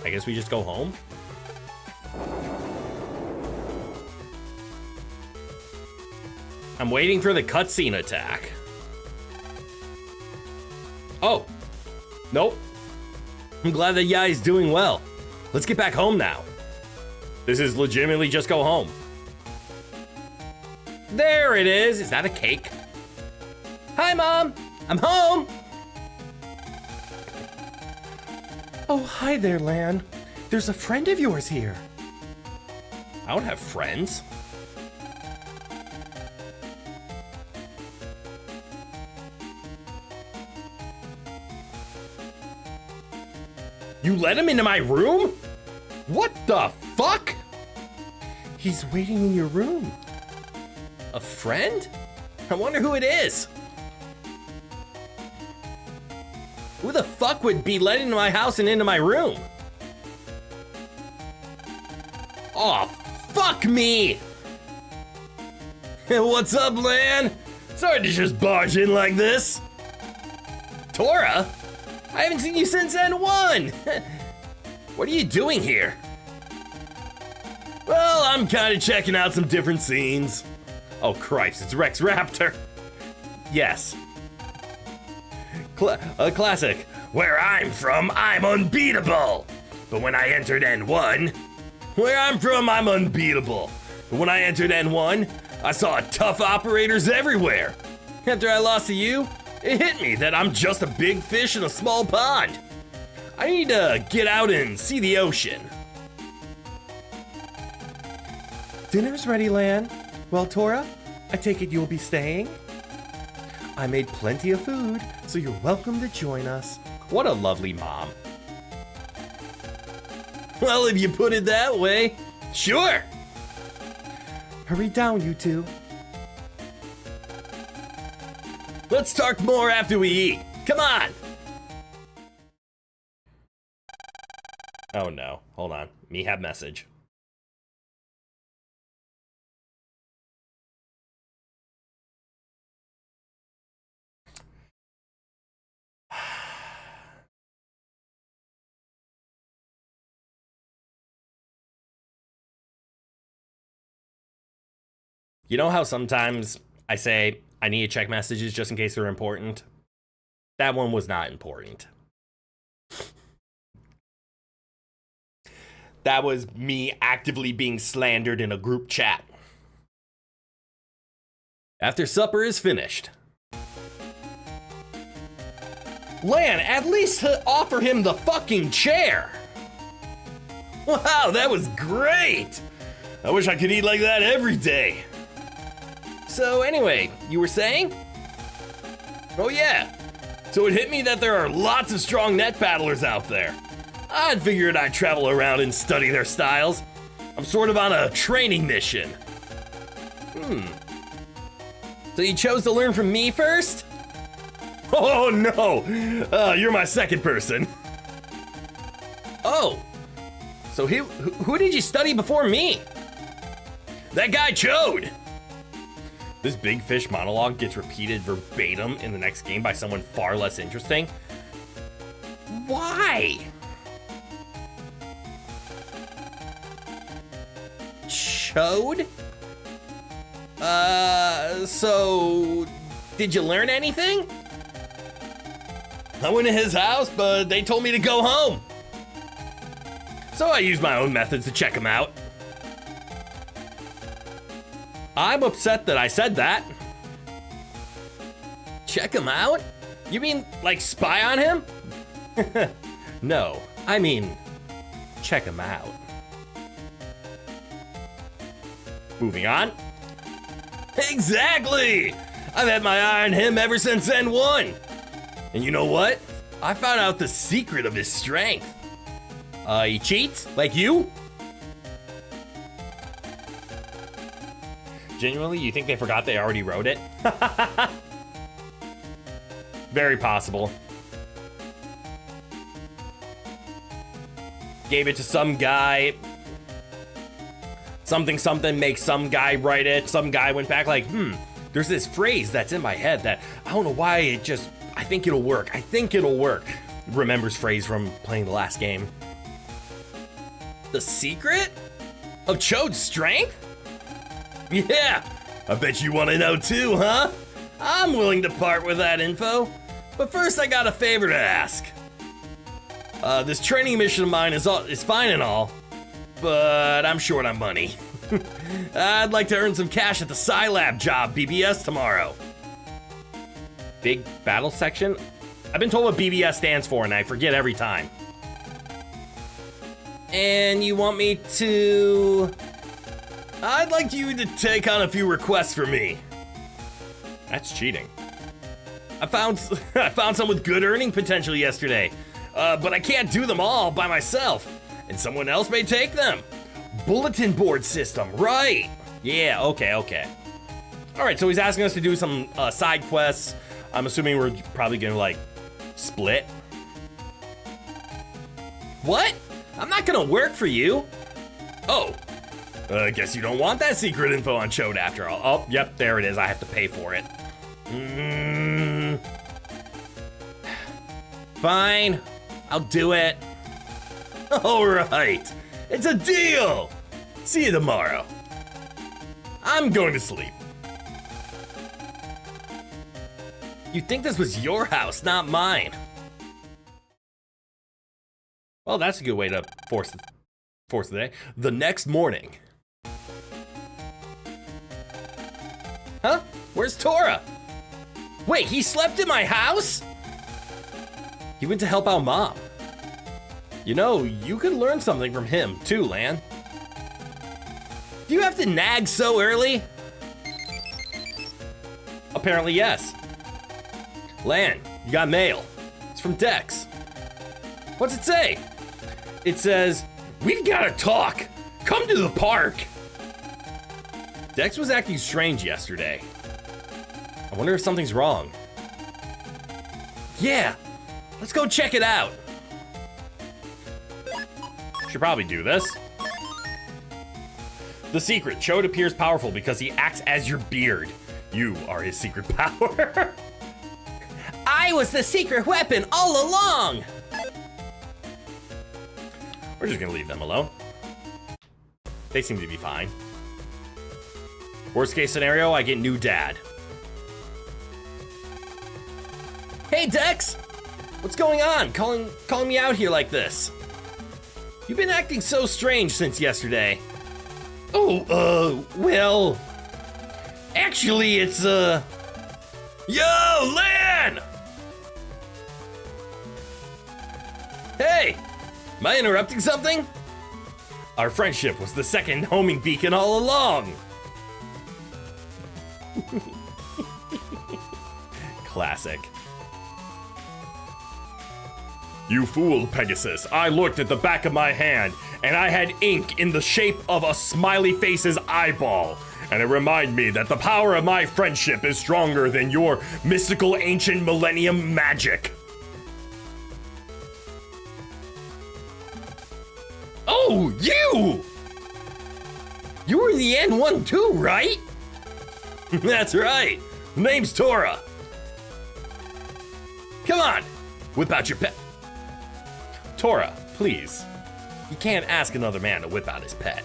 [SPEAKER 1] I guess we just go home? I'm waiting for the cutscene attack. Oh. Nope. I'm glad that Yai's doing well. Let's get back home now. This is legitimately just go home. There it is. Is that a cake? Hi, Mom. I'm home. Oh, hi there, Lan. There's a friend of yours here. I don't have friends. You let him into my room? What the fuck? He's waiting in your room. A friend? I wonder who it is. Who the fuck would be let into my house and into my room? Oh, fuck me! What's up, Lan? Sorry to just barge in like this. Tora? I haven't seen you since N1! What are you doing here? Well, I'm kinda checking out some different scenes. Oh, Christ, it's Rex Raptor. Yes. A classic. Where I'm from, I'm unbeatable. But when I entered N1, where I'm from, I'm unbeatable. But when I entered N1, I saw tough operators everywhere. After I lost to you, it hit me that I'm just a big fish in a small pond. I need to get out and see the ocean. Dinner's ready, Lan. Well, Tora, I take it you'll be staying? I made plenty of food, so you're welcome to join us. What a lovely mom. Well, if you put it that way, sure. Hurry down, you two. Let's talk more after we eat. Come on. Oh no, hold on. Me have message. You know how sometimes I say I need to check messages just in case they're important? That one was not important. That was me actively being slandered in a group chat. After supper is finished. Lan, at least offer him the fucking chair. Wow, that was great. I wish I could eat like that every day. So anyway, you were saying? Oh yeah. So it hit me that there are lots of strong net paddlers out there. I'd figured I'd travel around and study their styles. I'm sort of on a training mission. So you chose to learn from me first? Oh no, you're my second person. Oh, so who did you study before me? That guy Chode. This big fish monologue gets repeated verbatim in the next game by someone far less interesting. Why? Chode? So did you learn anything? I went to his house, but they told me to go home. So I used my own methods to check him out. I'm upset that I said that. Check him out? You mean like spy on him? No, I mean check him out. Moving on. Exactly! I've had my eye on him ever since N1. And you know what? I found out the secret of his strength. He cheats? Like you? Genuinely, you think they forgot they already wrote it? Very possible. Gave it to some guy something something makes some guy write it. Some guy went back like, there's this phrase that's in my head that I don't know why I think it'll work. I think it'll work. Remembers phrase from playing the last game. The secret of Chode's strength? Yeah, I bet you want to know too, huh? I'm willing to part with that info, but first I got a favor to ask. This training mission of mine is fine and all, but I'm short on money. I'd like to earn some cash at the Scilab job, BBS, tomorrow. Big battle section? I've been told what BBS stands for and I forget every time. And you want me to... I'd like you to take on a few requests for me. That's cheating. I found some with good earning potential yesterday, but I can't do them all by myself, and someone else may take them. Bulletin board system, right? Yeah, okay. All right, so he's asking us to do some side quests. I'm assuming we're probably gonna like split. What? I'm not gonna work for you. Oh, I guess you don't want that secret info on Chode after all. Oh, yep, there it is. I have to pay for it. Fine, I'll do it. All right, it's a deal. See you tomorrow. I'm going to sleep. You'd think this was your house, not mine. Well, that's a good way to force the day. The next morning. Huh? Where's Tora? Wait, he slept in my house? He went to help out Mom. You know, you could learn something from him too, Lan. Do you have to nag so early? Apparently, yes. Lan, you got mail. It's from Dex. What's it say? It says, we've got to talk. Come to the park. Dex was acting strange yesterday. I wonder if something's wrong. Yeah, let's go check it out. Should probably do this. The secret. Chode appears powerful because he acts as your beard. You are his secret power. I was the secret weapon all along. We're just gonna leave them alone. They seem to be fine. Worst case scenario, I get new dad. Hey Dex! What's going on? Calling me out here like this? You've been acting so strange since yesterday. Oh, well... Actually, it's, Yo, Lan! Hey! Am I interrupting something? Our friendship was the second homing beacon all along. Classic. You fool, Pegasus. I looked at the back of my hand, and I had ink in the shape of a smiley face's eyeball. And it reminded me that the power of my friendship is stronger than your mystical ancient millennium magic. Oh, you! You were in the N1 too, right? That's right. Name's Tora. Come on, whip out your pet. Tora, please. You can't ask another man to whip out his pet.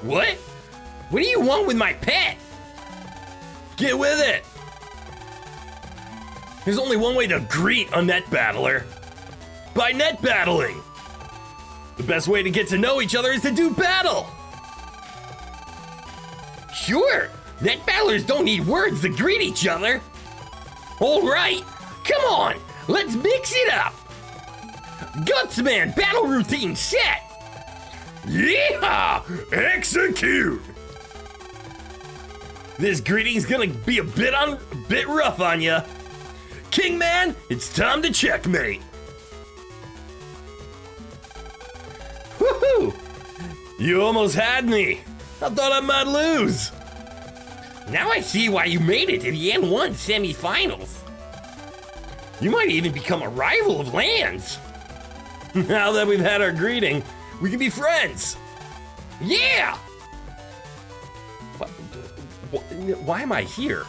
[SPEAKER 1] What? What do you want with my pet? Get with it. There's only one way to greet a net battler. By net battling. The best way to get to know each other is to do battle. Sure, net battlers don't need words to greet each other. All right, come on, let's mix it up. Gutsman battle routine set. Yeehaw! Execute! This greeting's gonna be a bit rough on ya. Kingman, it's time to checkmate. Woohoo! You almost had me. I thought I might lose. Now I see why you made it to the N1 semifinals. You might even become a rival of Lan's. Now that we've had our greeting, we can be friends. Yeah! What? Why am I here?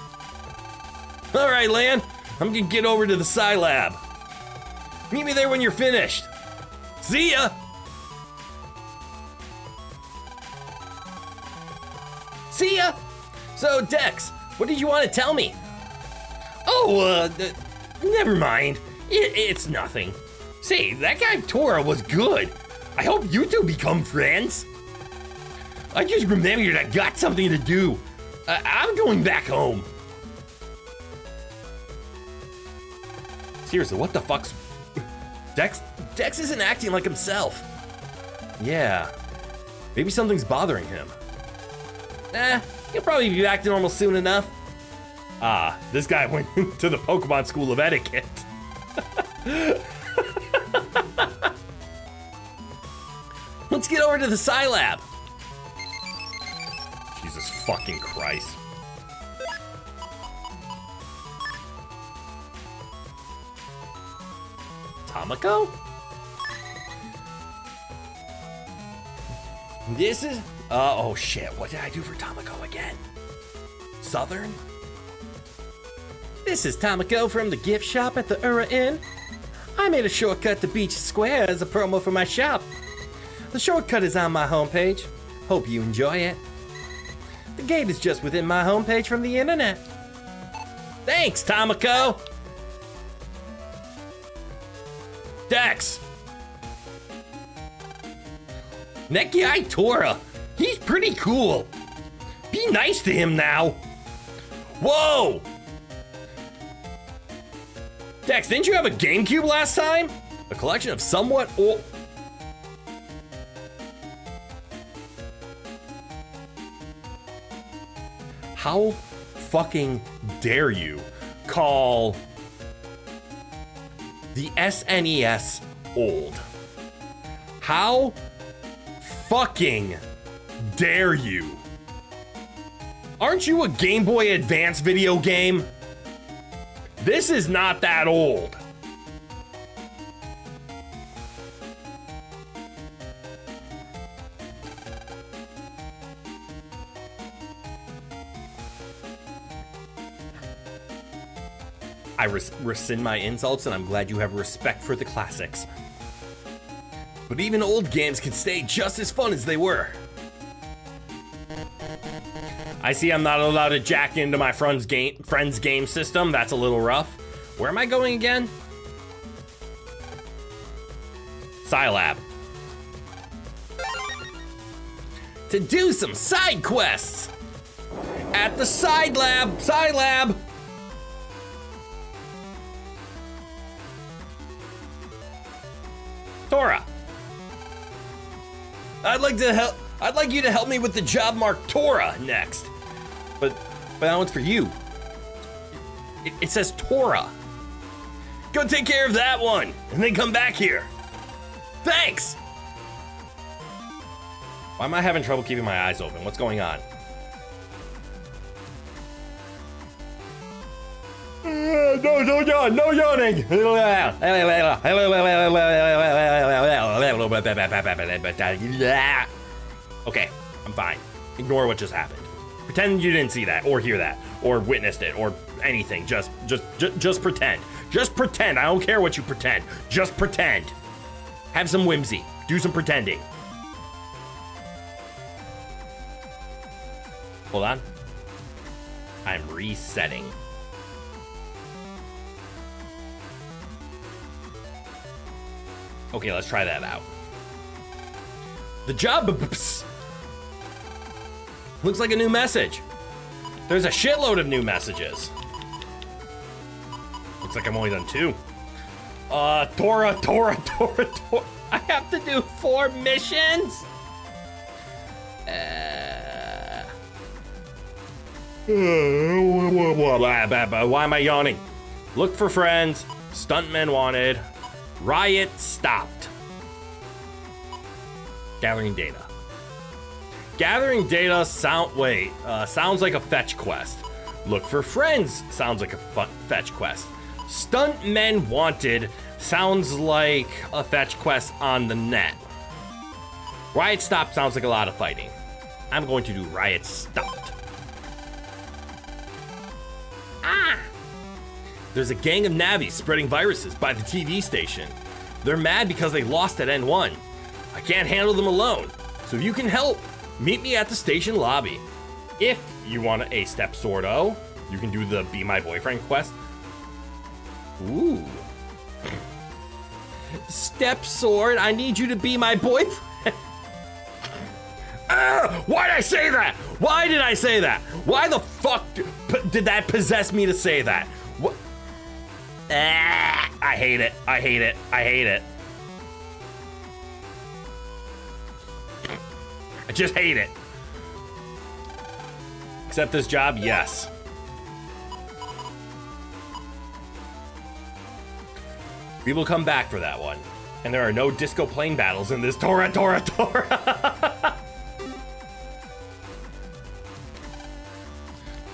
[SPEAKER 1] All right, Lan, I'm gonna get over to the Sci Lab. Meet me there when you're finished. See ya! See ya! So, Dex, what did you want to tell me? Oh, never mind. It's nothing. Say, that guy Tora was good. I hope you two become friends. I just remembered I got something to do. I'm going back home. Seriously, what the fuck's... Dex isn't acting like himself. Yeah, maybe something's bothering him. He'll probably be back to normal soon enough. Ah, this guy went to the Pokemon School of Etiquette. Let's get over to the Sci Lab. Jesus fucking Christ. Tamako? This is... oh shit, what did I do for Tamako again? Southern? This is Tamako from the gift shop at the Ura Inn. I made a shortcut to Beach Square as a promo for my shop. The shortcut is on my homepage. Hope you enjoy it. The gate is just within my homepage from the internet. Thanks, Tamako! Dex! That guy Tora, he's pretty cool. Be nice to him now. Whoa! Dex, didn't you have a GameCube last time? A collection of somewhat old... How fucking dare you call the SNES old? How fucking dare you? Aren't you a Game Boy Advance video game? This is not that old. I rescind my insults, and I'm glad you have respect for the classics. But even old games can stay just as fun as they were. I see I'm not allowed to jack into my friend's game system. That's a little rough. Where am I going again? Scilab. To do some side quests at the Side Lab. Scilab. Tora. I'd like you to help me with the job marked Tora next. But that one's for you. It says Tora. Go take care of that one, and then come back here. Thanks! Why am I having trouble keeping my eyes open? What's going on? No yawn, no yawning! Okay, I'm fine. Ignore what just happened. Pretend you didn't see that, or hear that, or witnessed it, or anything. Just pretend. Just pretend. I don't care what you pretend. Just pretend. Have some whimsy. Do some pretending. Hold on. I'm resetting. Okay, let's try that out. The job looks like a new message. There's a shitload of new messages. Looks like I'm only done 2. Tora. I have to do 4 missions? Why am I yawning? Look for friends. Stuntmen wanted. Riot stopped. Gathering data. Gathering data sounds like a fetch quest. Look for friends sounds like a fetch quest. Stuntmen wanted sounds like a fetch quest on the net. Riot stopped sounds like a lot of fighting. I'm going to do riot stopped. Ah! There's a gang of navvies spreading viruses by the TV station. They're mad because they lost at N1. I can't handle them alone, so if you can help, meet me at the station lobby. If you want a step sordo, you can do the Be My Boyfriend quest. Ooh. Step sword, I need you to be my boyfriend. Why'd I say that? Why did I say that? Why the fuck did that possess me to say that? What? I hate it. I hate it. I hate it. I just hate it. Accept this job? Yes. We will come back for that one. And there are no disco plane battles in this Tora.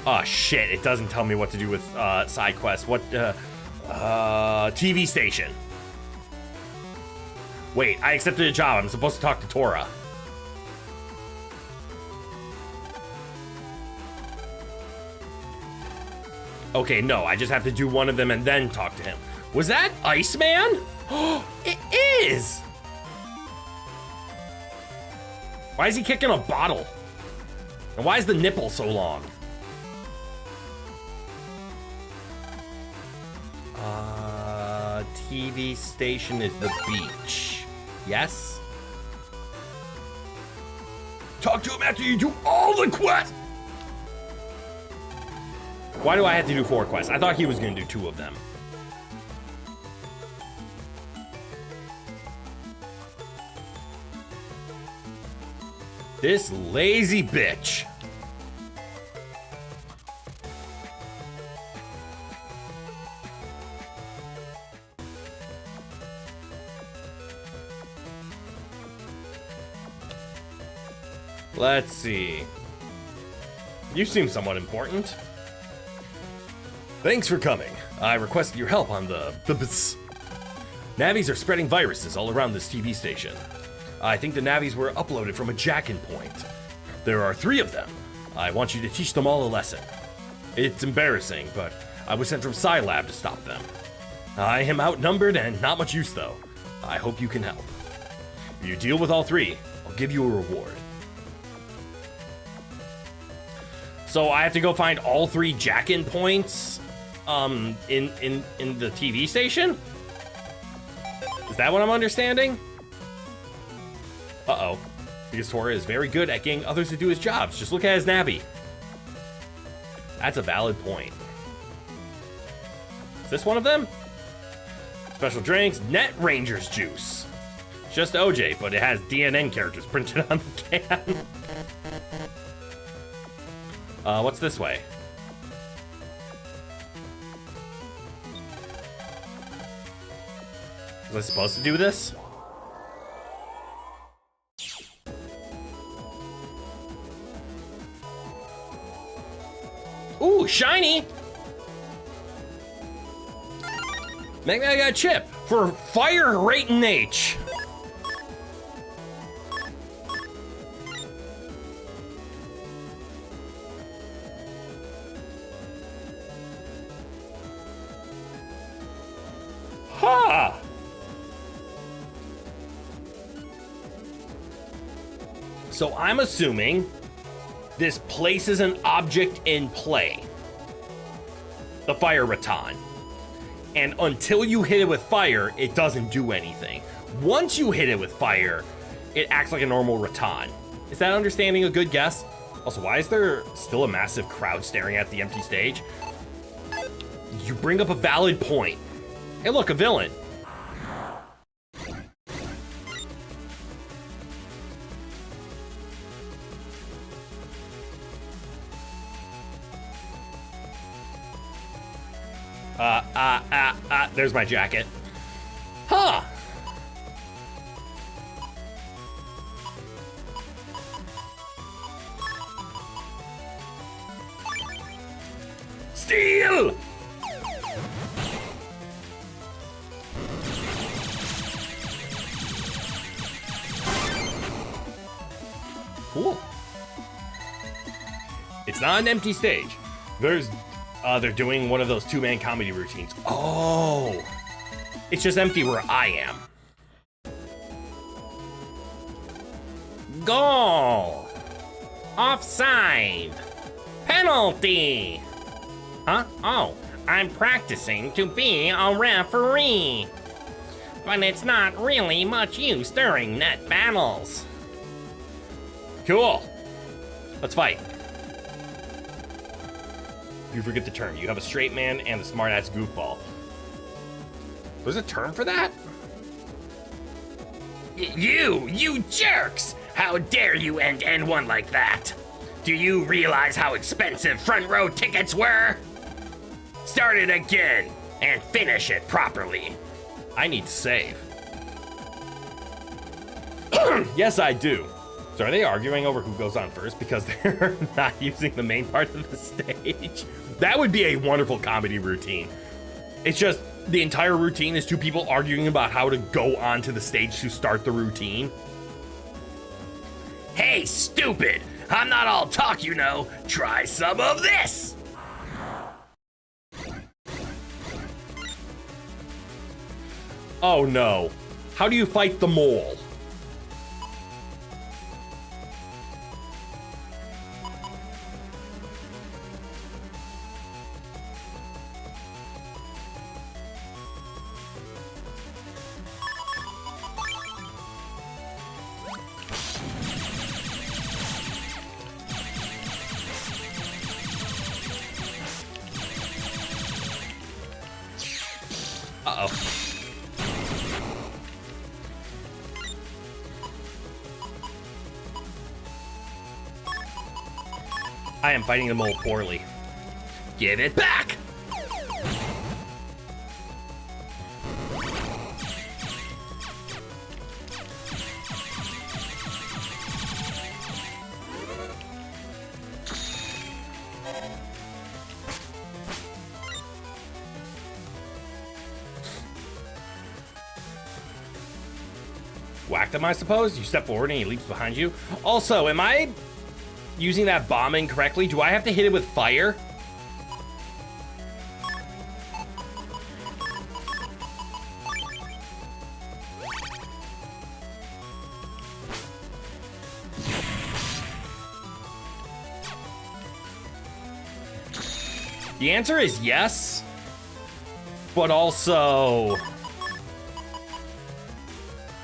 [SPEAKER 1] Oh shit, it doesn't tell me what to do with side quests. What, TV station. Wait, I accepted a job. I'm supposed to talk to Tora. Okay, no, I just have to do one of them and then talk to him. Was that Iceman? Oh, it is! Why is he kicking a bottle? And why is the nipple so long? TV station is the beach. Yes? Talk to him after you do all the quests! Why do I have to do 4 quests? I thought he was gonna do 2 of them. This lazy bitch. Let's see. You seem somewhat important. Thanks for coming. I requested your help on the Navies are spreading viruses all around this TV station. I think the Navies were uploaded from a jack-in point. There are 3 of them. I want you to teach them all a lesson. It's embarrassing, but I was sent from Scilab to stop them. I am outnumbered and not much use though. I hope you can help. If you deal with all 3, I'll give you a reward. So I have to go find all 3 jack-in points in the TV station? Is that what I'm understanding? Uh-oh. Because Tora is very good at getting others to do his jobs. Just look at his nabby. That's a valid point. Is this one of them? Special drinks, Net Ranger's juice. Just OJ, but it has DNN characters printed on the can. What's this way? Was I supposed to do this? Ooh, shiny! Maybe I got a chip for fire rate and H. Ha! So I'm assuming this places an object in play. The fire baton. And until you hit it with fire, it doesn't do anything. Once you hit it with fire, it acts like a normal rattan. Is that understanding a good guess? Also, why is there still a massive crowd staring at the empty stage? You bring up a valid point. Hey look, a villain. There's my jacket. Huh. Steal! Cool. It's not an empty stage. They're doing one of those two-man comedy routines. Oh. It's just empty where I am. Goal. Offside. Penalty. Huh? Oh, I'm practicing to be a referee. But it's not really much use during net battles. Cool. Let's fight. You forget the term. You have a straight man and a smart-ass goofball. There's a term for that? You jerks! How dare you end one like that? Do you realize how expensive front row tickets were? Start it again and finish it properly. I need to save. Yes, I do. So are they arguing over who goes on first because they're not using the main part of the stage? That would be a wonderful comedy routine. It's just the entire routine is two people arguing about how to go onto the stage to start the routine. Hey, stupid! I'm not all talk, you know. Try some of this! Oh no. How do you fight the mole? Uh-oh. I am fighting the mole poorly. Give it back! Whack them, I suppose? You step forward and he leaps behind you. Also, am I using that bomb incorrectly? Do I have to hit it with fire? The answer is yes, but also...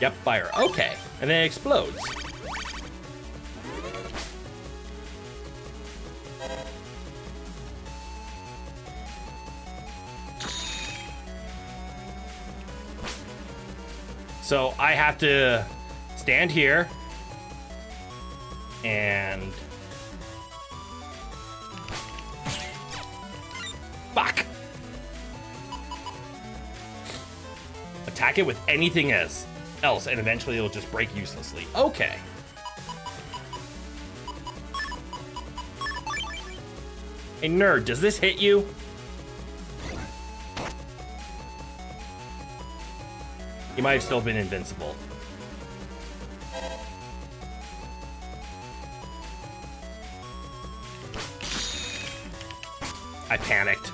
[SPEAKER 1] Yep, fire. Okay. And then it explodes. So I have to stand here and... Fuck! Attack it with anything else, and eventually it'll just break uselessly. Okay. Hey, nerd, does this hit you? He might have still been invincible. I panicked.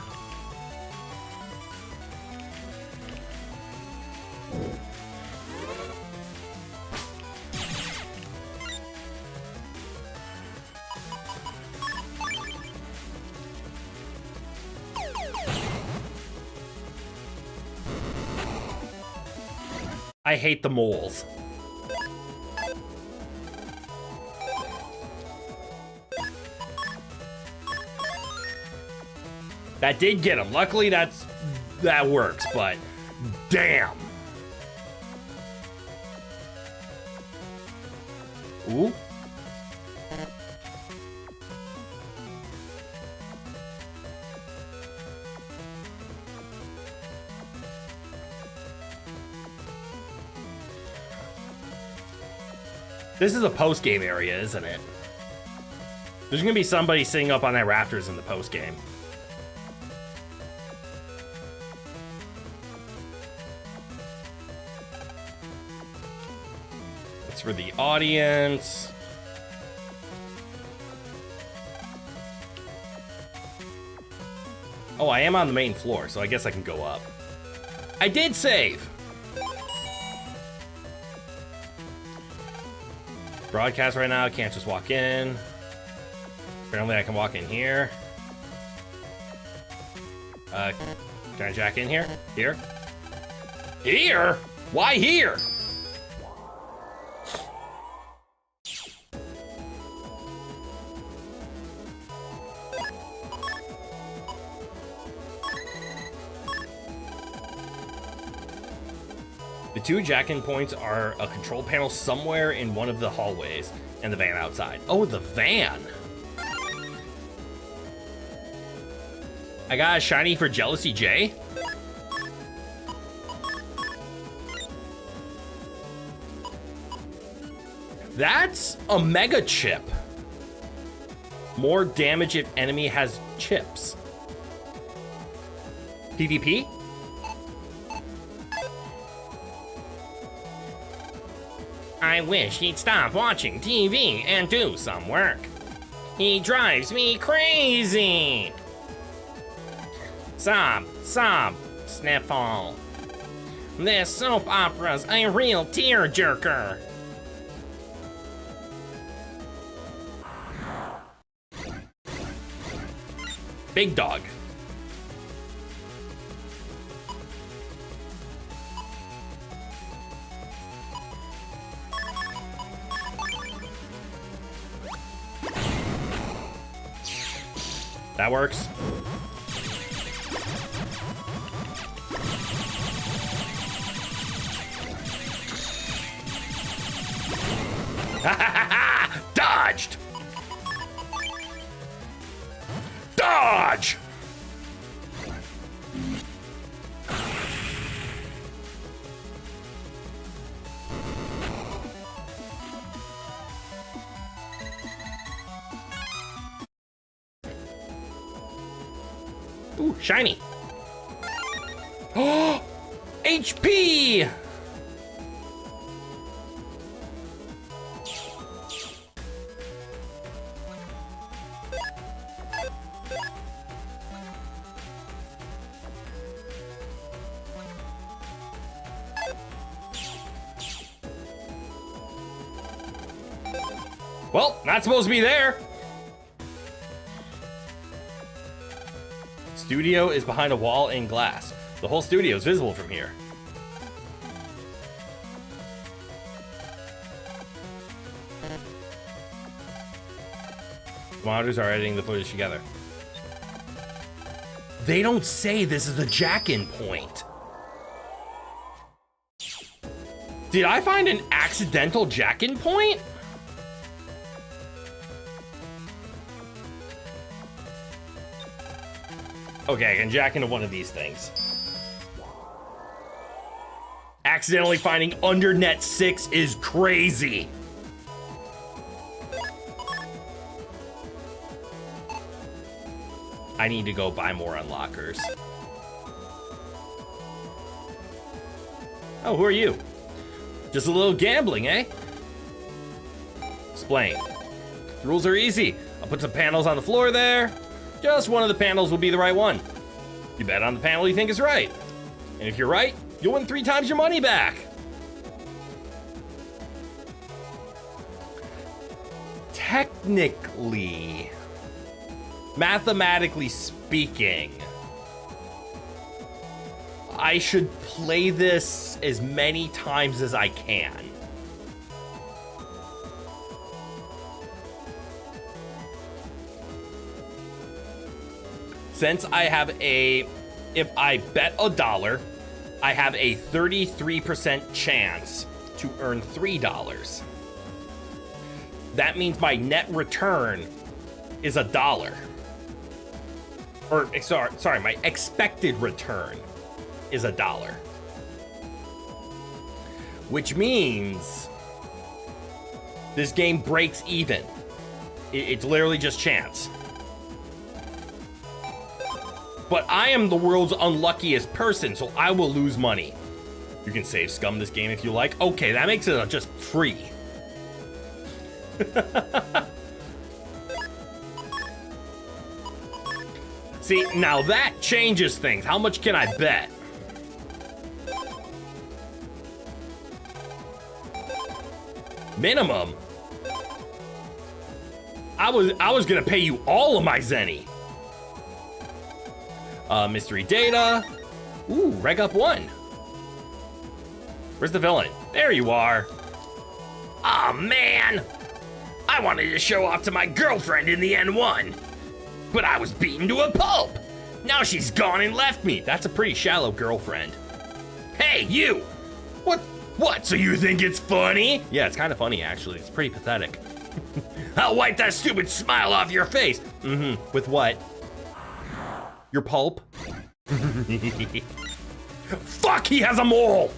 [SPEAKER 1] I hate the moles. That did get him. Luckily, that works, but damn. Ooh. This is a post-game area, isn't it? There's gonna be somebody sitting up on that rafters in the post-game. It's for the audience. Oh, I am on the main floor, so I guess I can go up. I did save! Broadcast right now, I can't just walk in. Apparently I can walk in here. Can I jack in here? Here? Here? Why here? The two jack-in points are a control panel somewhere in one of the hallways and the van outside. Oh, the van! I got a shiny for Jealousy J? That's a mega chip. More damage if enemy has chips. PvP? I wish he'd stop watching TV and do some work. He drives me crazy. Sob, sniffle. This soap opera's a real tearjerker. Big dog. That works. Dodged! Dodge! Ooh, shiny. Oh, HP! Well, not supposed to be there. Studio is behind a wall in glass. The whole studio is visible from here. Monitors are editing the footage together. They don't say this is a jack-in point. Did I find an accidental jack-in point? Okay, I can jack into one of these things. Accidentally finding under net 6 is crazy. I need to go buy more unlockers. Oh, who are you? Just a little gambling, eh? Explain. The rules are easy. I'll put some panels on the floor there. Just one of the panels will be the right one. You bet on the panel you think is right. And if you're right, you'll win 3 times your money back. Technically, mathematically speaking, I should play this as many times as I can. Since I have if I bet $1, I have a 33% chance to earn $3. That means my net return is $1. Or, sorry, my expected return is $1. Which means this game breaks even. It's literally just chance. But I am the world's unluckiest person, so I will lose money. You can save scum this game if you like. Okay, that makes it just free. See, now that changes things. How much can I bet? Minimum. I was gonna pay you all of my zenny. Mystery data. Ooh, reg up 1. Where's the villain? There you are. Aw, man. I wanted to show off to my girlfriend in the N1, but I was beaten to a pulp. Now she's gone and left me. That's a pretty shallow girlfriend. Hey, you. What? So you think it's funny? Yeah, it's kind of funny, actually. It's pretty pathetic. I'll wipe that stupid smile off your face. Mm-hmm. With what? Your pulp? Fuck, he has a mole!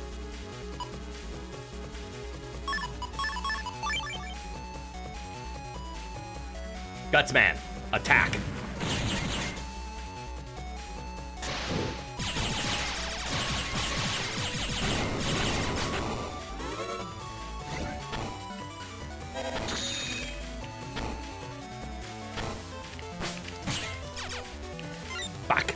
[SPEAKER 1] Gutsman, attack. Fuck.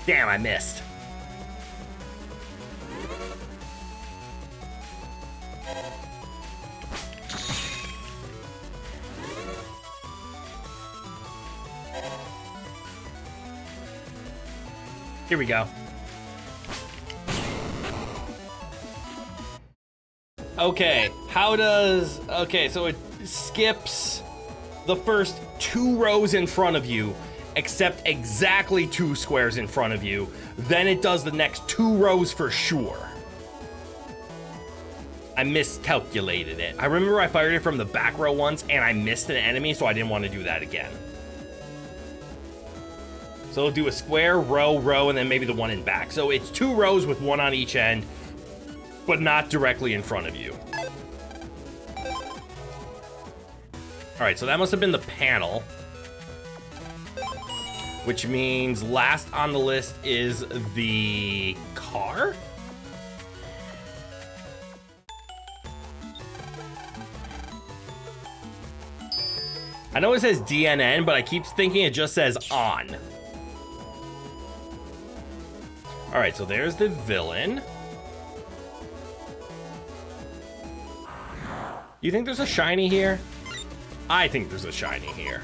[SPEAKER 1] Damn, I missed. Here we go. Okay, okay, so it skips the first 2 rows in front of you, except exactly 2 squares in front of you. Then it does the next 2 rows for sure. I miscalculated it. I remember I fired it from the back row once and I missed an enemy, so I didn't want to do that again. So it'll do a square, row, and then maybe the one in back. So it's 2 rows with 1 on each end, but not directly in front of you. All right, so that must have been the panel, which means last on the list is the car? I know it says DNN, but I keep thinking it just says on. All right, so there's the villain. You think there's a shiny here? I think there's a shiny here.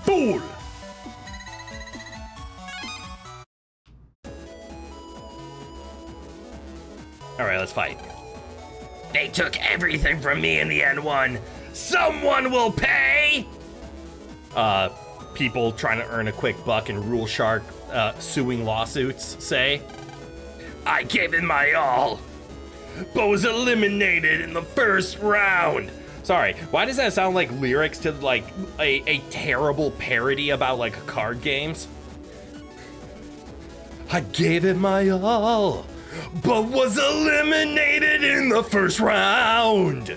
[SPEAKER 1] Fool! Alright, let's fight. They took everything from me in the N1. Someone will pay! People trying to earn a quick buck and Rule Shark suing lawsuits say. I gave it my all, but was eliminated in the first round. Sorry, why does that sound like lyrics to like a terrible parody about like card games? I gave it my all, but was eliminated in the first round.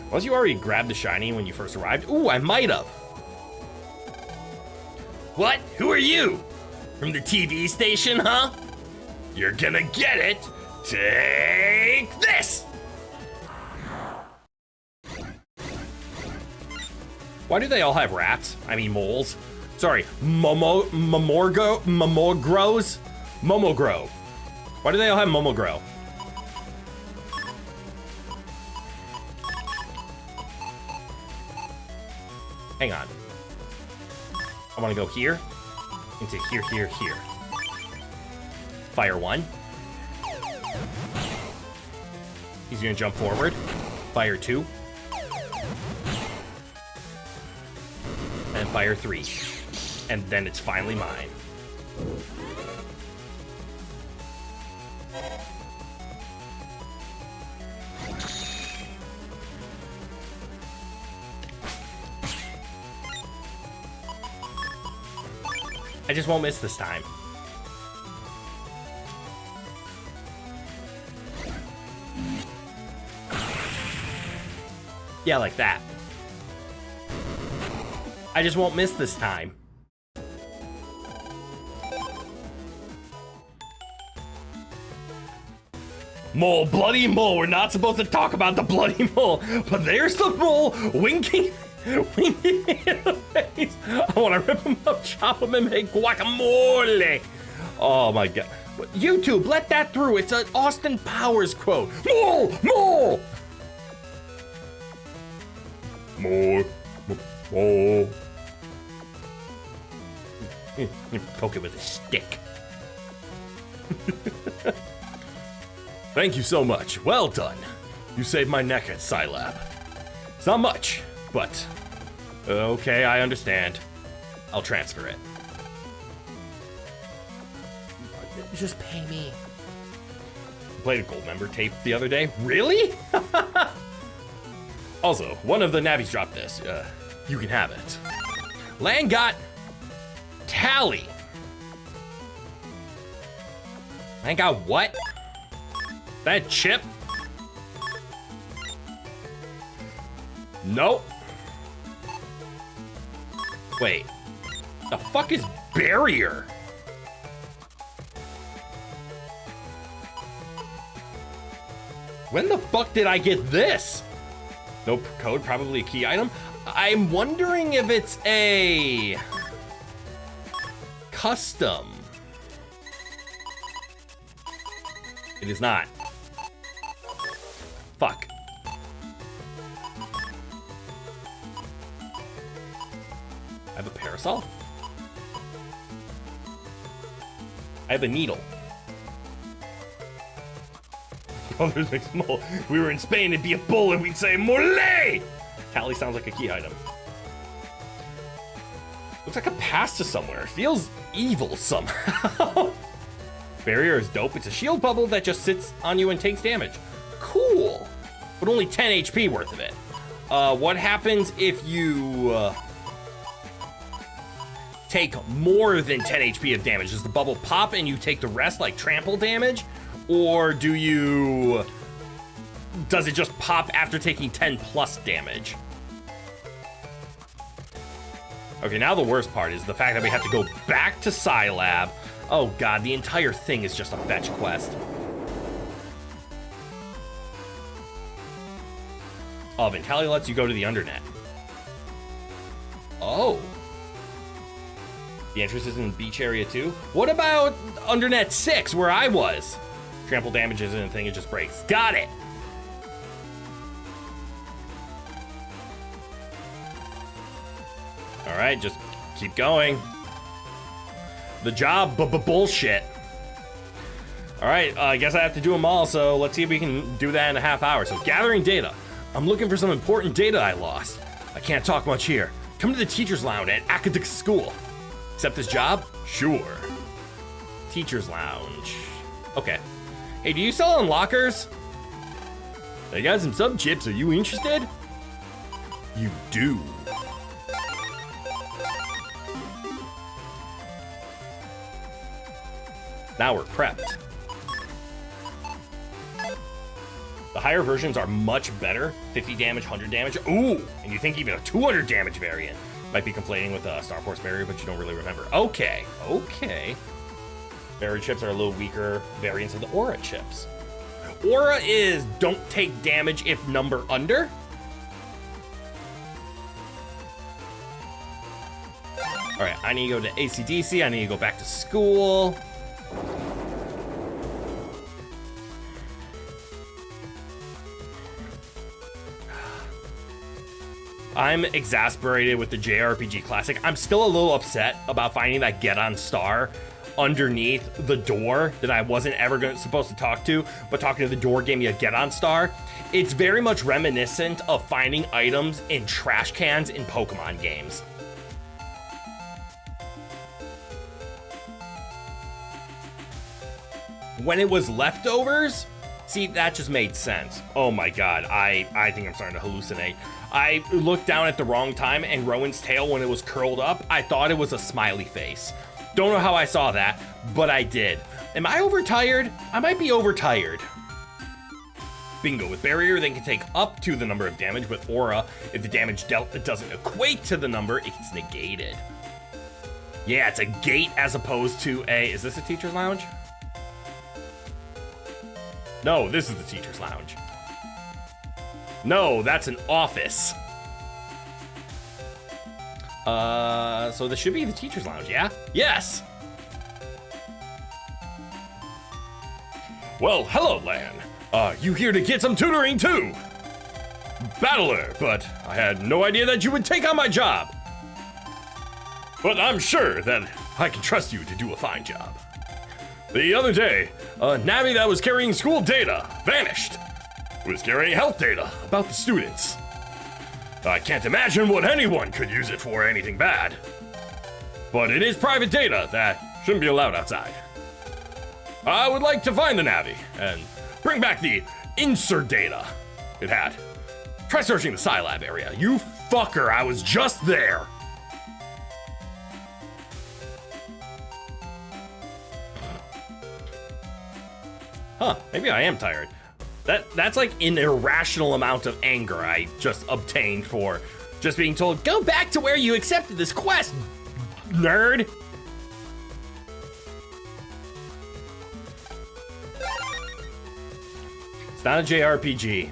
[SPEAKER 1] Unless you already grabbed the shiny when you first arrived. Ooh, I might have. What? Who are you? From the TV station, huh? You're gonna get it. Take this! Why do they all have rats? I mean moles. Sorry, Momogros? Momogro. Why do they all have Momogro? Hang on. I want to go here, into here, here, here. Fire 1. He's gonna jump forward. Fire 2. And fire 3. And then it's finally mine. I just won't miss this time. Yeah, like that. I just won't miss this time. Mole, bloody mole. We're not supposed to talk about the bloody mole, but there's the mole winking. Winking in the face. I want to rip him up, chop him, and make guacamole. Oh my god. YouTube, let that through. It's an Austin Powers quote. Mole! Mole! More. Mole. You poke it with a stick. Thank you so much. Well done. You saved my neck at Scilab. It's not much, but okay, I understand. I'll transfer it. Just pay me. I played a gold member tape the other day. Really? Also, one of the Navis dropped this. You can have it. Lang got Tally. Lang got what? That chip? Nope. Wait. The fuck is barrier? When the fuck did I get this? No code, probably a key item. I'm wondering if it's a custom. It is not. Fuck. I have a parasol? I have a needle. Brothers makes mole. If we were in Spain, it'd be a bull and we'd say mole! Tally sounds like a key item. Looks like a pasta somewhere. Feels evil somehow. Barrier is dope. It's a shield bubble that just sits on you and takes damage. Cool. But only 10 HP worth of it. What happens if you take more than 10 HP of damage? Does the bubble pop and you take the rest like trample damage? Or does it just pop after taking 10 plus damage? Okay, now the worst part is the fact that we have to go back to Scilab. Oh god, the entire thing is just a fetch quest. Oh, Ventali lets you go to the Undernet. Oh. The entrance is in Beach Area 2? What about Undernet 6, where I was? Trample damage isn't a thing, it just breaks. Got it! Alright, just keep going. The job bullshit. Alright, I guess I have to do them all, so let's see if we can do that in a half hour. So, gathering data. I'm looking for some important data I lost. I can't talk much here. Come to the teacher's lounge at academic school. Accept this job? Sure. Teacher's lounge. Okay. Hey, do you sell unlockers? I got some sub chips. Are you interested? You do. Now we're prepped. The higher versions are much better. 50 damage, 100 damage. Ooh, and you think even a 200 damage variant might be conflating with a Star Force barrier, but you don't really remember. Okay, okay. Barrier chips are a little weaker variants of the aura chips. Aura is don't take damage if number under. All right, I need to go to AC/DC. I need to go back to school. I'm exasperated with the JRPG Classic. I'm still a little upset about finding that Get On Star underneath the door that I wasn't ever supposed to talk to, but talking to the door gave me a Get On Star. It's very much reminiscent of finding items in trash cans in Pokemon games. When it was leftovers, see, that just made sense. Oh my god, I think I'm starting to hallucinate. I looked down at the wrong time, and Rowan's tail, when it was curled up, I thought it was a smiley face. Don't know how I saw that, but I did. Am I overtired? I might be overtired. Bingo. With Barrier, they can take up to the number of damage. With Aura, if the damage dealt doesn't equate to the number, it's negated. Yeah, it's a gate as opposed to a... Is this a teacher's lounge? No, this is the teacher's lounge. No, that's an office. So this should be the teacher's lounge, yeah? Yes! Well, hello, Lan. You here to get some tutoring too? Battler, but I had no idea that you would take on my job. But I'm sure that I can trust you to do a fine job. The other day, a Navi that was carrying school data vanished. It was carrying health data about the students. I can't imagine what anyone could use it for anything bad. But it is private data that shouldn't be allowed outside. I would like to find the Navi and bring back the insert data it had. Try searching the Scilab area. You fucker, I was just there. Huh, maybe I am tired. That's like an irrational amount of anger I just obtained for just being told, go back to where you accepted this quest, nerd. It's not a JRPG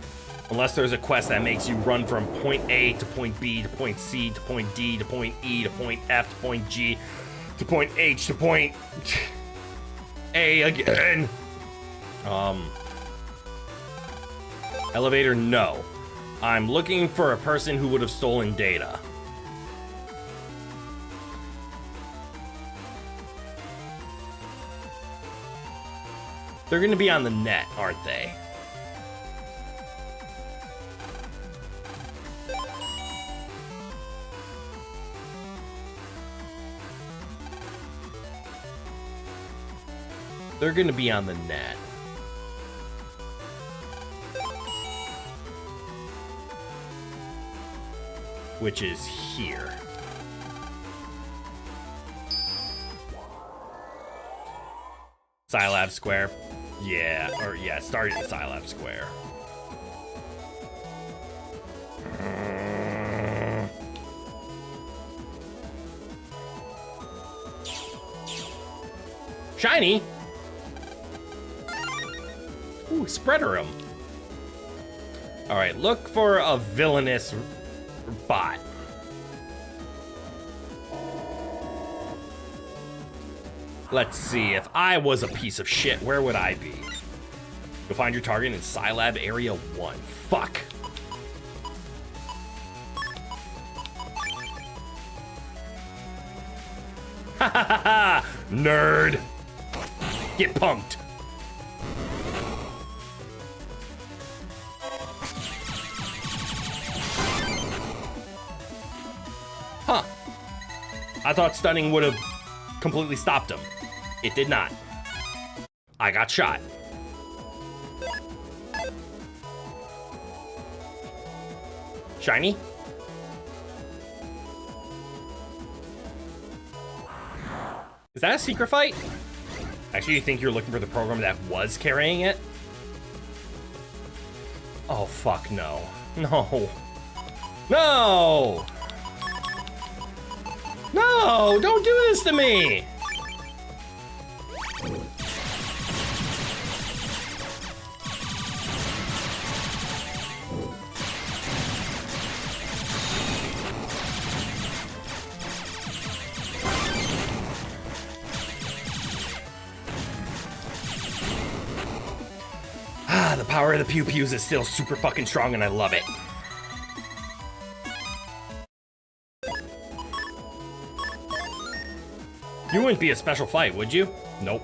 [SPEAKER 1] unless there's a quest that makes you run from point A to point B to point C to point D to point E to point F to point G to point H to point A again. Elevator, no. I'm looking for a person who would have stolen data. They're gonna be on the net, aren't they? They're gonna be on the net. Which is here. Scilab Square. Yeah, or yeah, starting at Scilab Square. Shiny. Ooh, spreader him. All right, look for a villainous bot. Let's see, if I was a piece of shit, where would I be? You'll find your target in Scilab Area 1. Fuck. Ha ha ha ha! Nerd! Get punked. Huh. I thought stunning would have completely stopped him. It did not. I got shot. Shiny? Is that a secret fight? Actually, you think you're looking for the program that was carrying it? Oh, fuck no. No. No! No! Don't do this to me! The power of the pew-pews is still super fucking strong and I love it. You wouldn't be a special fight, would you? Nope.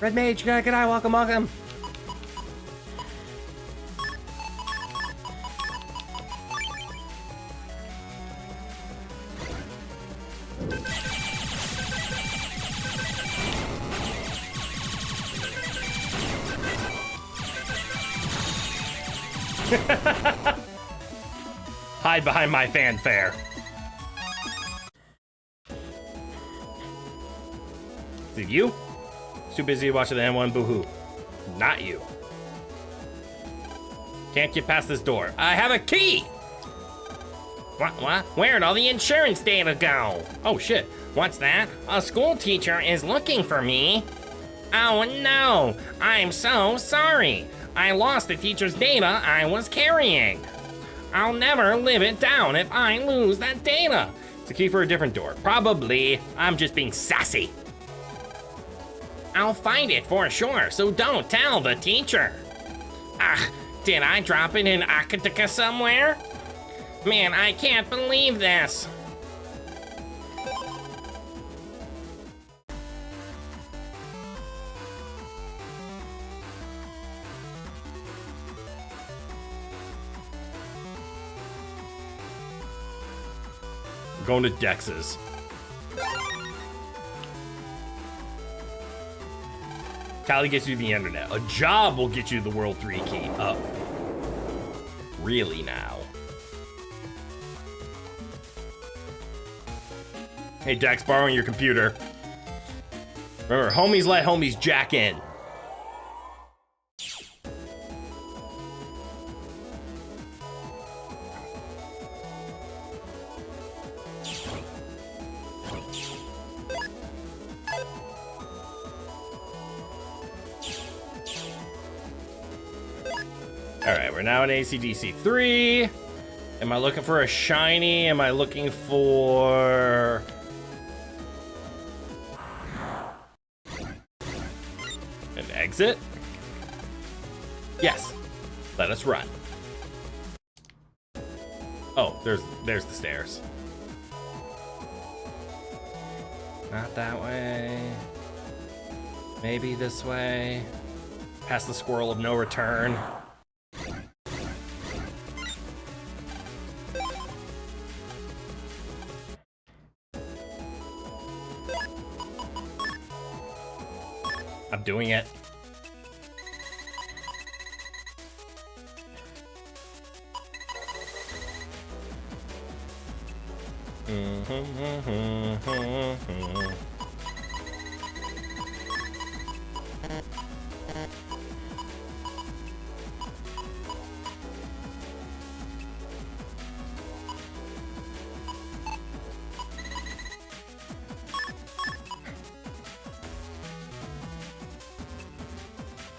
[SPEAKER 1] Red Mage, good eye, welcome, welcome. Hide behind my fanfare. Is it you? Too busy watching the M1, boo-hoo. Not you. Can't get past this door. I have a key! What? Where'd all the insurance data go? Oh shit, what's that? A school teacher is looking for me. Oh no, I'm so sorry. I lost the teacher's data I was carrying. I'll never live it down if I lose that data. It's a key for a different door. Probably. I'm just being sassy. I'll find it for sure, so don't tell the teacher. Did I drop it in Akatika somewhere? Man, I can't believe this. I'm going to Dex's. Callie gets you the internet. A job will get you the World 3 key. Oh. Really now? Hey, Dex, borrowing your computer. Remember, homies let homies jack in. Alright, we're now in ACDC 3. Am I looking for a shiny? Am I looking for... an exit? Yes. Let us run. Oh, there's the stairs. Not that way. Maybe this way. Past the squirrel of no return. I'm doing it.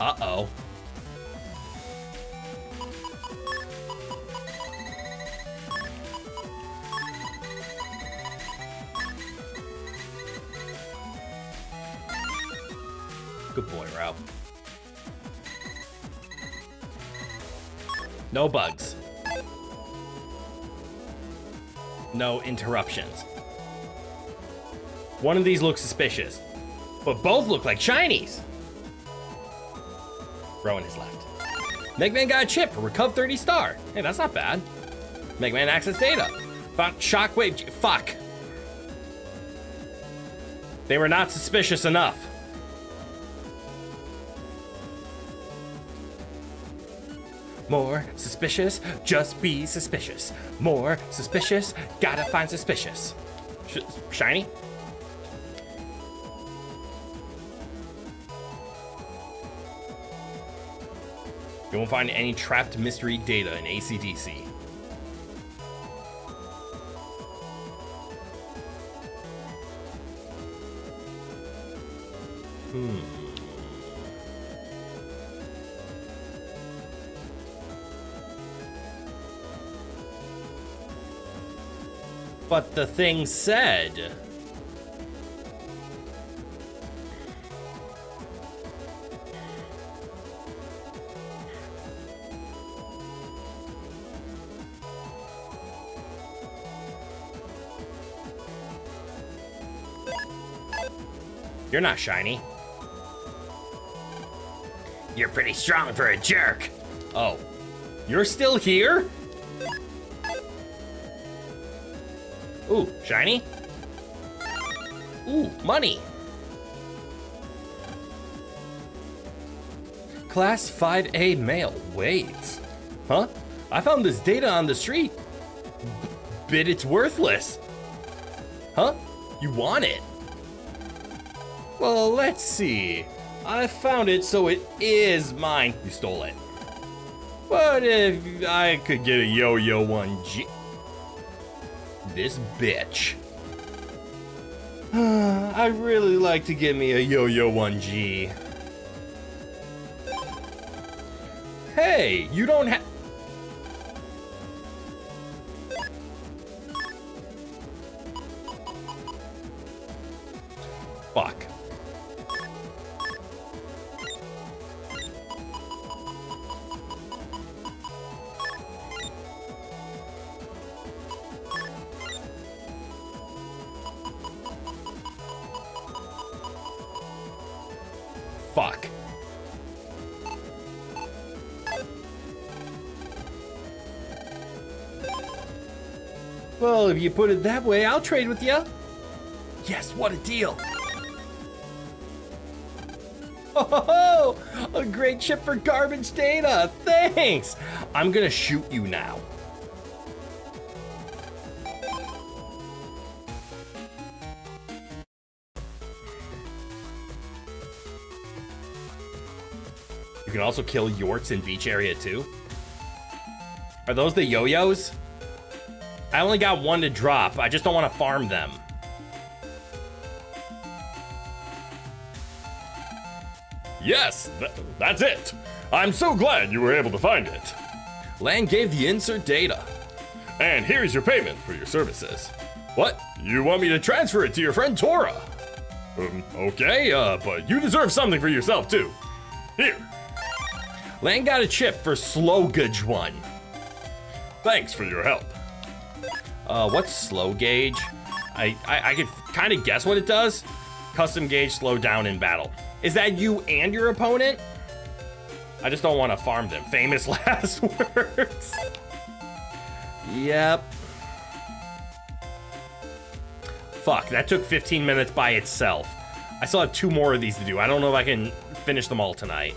[SPEAKER 1] Uh-oh. Good boy, Ralph. No bugs. No interruptions. One of these looks suspicious, but both look like shinies. Rowan is left. Mega Man got a chip for Recov 30 star. Hey, that's not bad. Mega Man access data. Found Shockwave. Fuck. They were not suspicious enough. More suspicious, just be suspicious. More suspicious, gotta find suspicious. Shiny? You won't find any trapped mystery data in ACDC. But the thing said... You're not shiny. You're pretty strong for a jerk. Oh, you're still here? Ooh, shiny. Ooh, money. Class 5A male. Wait. Huh? I found this data on the street. But it's worthless. Huh? You want it? Well, let's see. I found it, so it is mine. You stole it. What if I could get a yo-yo 1G? This bitch. I'd really like to get me a yo-yo 1G. Hey, you don't have... Fuck. Fuck. Well, if you put it that way, I'll trade with you. Yes, what a deal. Oh, a great chip for garbage data. Thanks. I'm gonna shoot you now. You can also kill Yorks in beach area too. Are those the yo-yos? I only got one to drop. I just don't want to farm them.
[SPEAKER 3] Yes, that's it. I'm so glad you were able to find it.
[SPEAKER 1] Lang gave the insert data.
[SPEAKER 3] And here's your payment for your services. What? You want me to transfer it to your friend Tora? Okay, but you deserve something for yourself too. Here.
[SPEAKER 1] Lang got a chip for slow gauge 1.
[SPEAKER 3] Thanks for your help.
[SPEAKER 1] What's slow gauge? I could kind of guess what it does. Custom gauge, slow down in battle. Is that you and your opponent? I just don't want to farm them. Famous last words. Yep. Fuck, that took 15 minutes by itself. I still have 2 more of these to do. I don't know if I can finish them all tonight.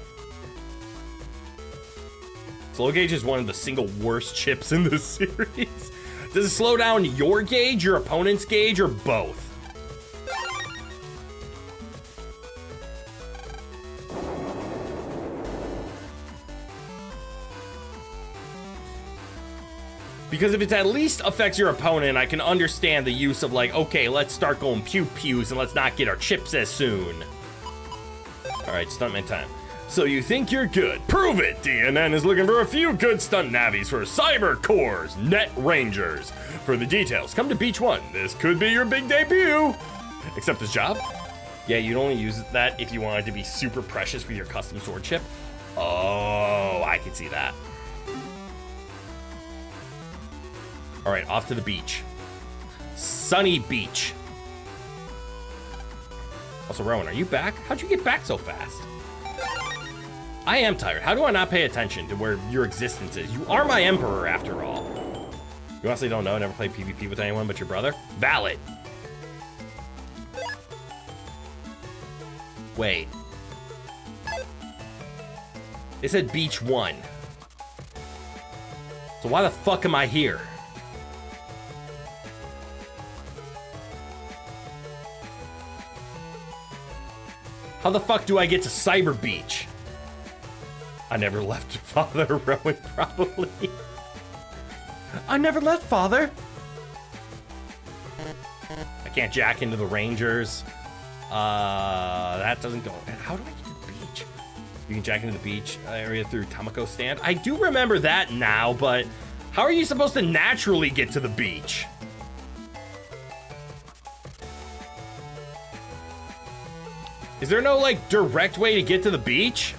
[SPEAKER 1] Slow gauge is one of the single worst chips in this series. Does it slow down your gauge, your opponent's gauge, or both? Because if it at least affects your opponent, I can understand the use of like, okay, let's start going pew-pews and let's not get our chips as soon. All right, stuntman time.
[SPEAKER 3] So you think you're good? Prove it! DNN is looking for a few good stunt navies for Cyber Corps Net Rangers. For the details, come to Beach 1. This could be your big debut. Accept this job?
[SPEAKER 1] Yeah, you'd only use that if you wanted to be super precious with your custom sword chip. Oh, I can see that. All right, off to the beach. Sunny Beach. Also, Rowan, are you back? How'd you get back so fast? I am tired. How do I not pay attention to where your existence is? You are my emperor, after all. You honestly don't know? Never played PvP with anyone but your brother? Valid. Wait. It said Beach 1. So why the fuck am I here? How the fuck do I get to Cyber Beach? I never left Father Rowan, probably. I never left Father. I can't jack into the Rangers. That doesn't go. How do I get to the beach? You can jack into the beach area through Tamako Stand. I do remember that now, but how are you supposed to naturally get to the beach? Is there no, like, direct way to get to the beach?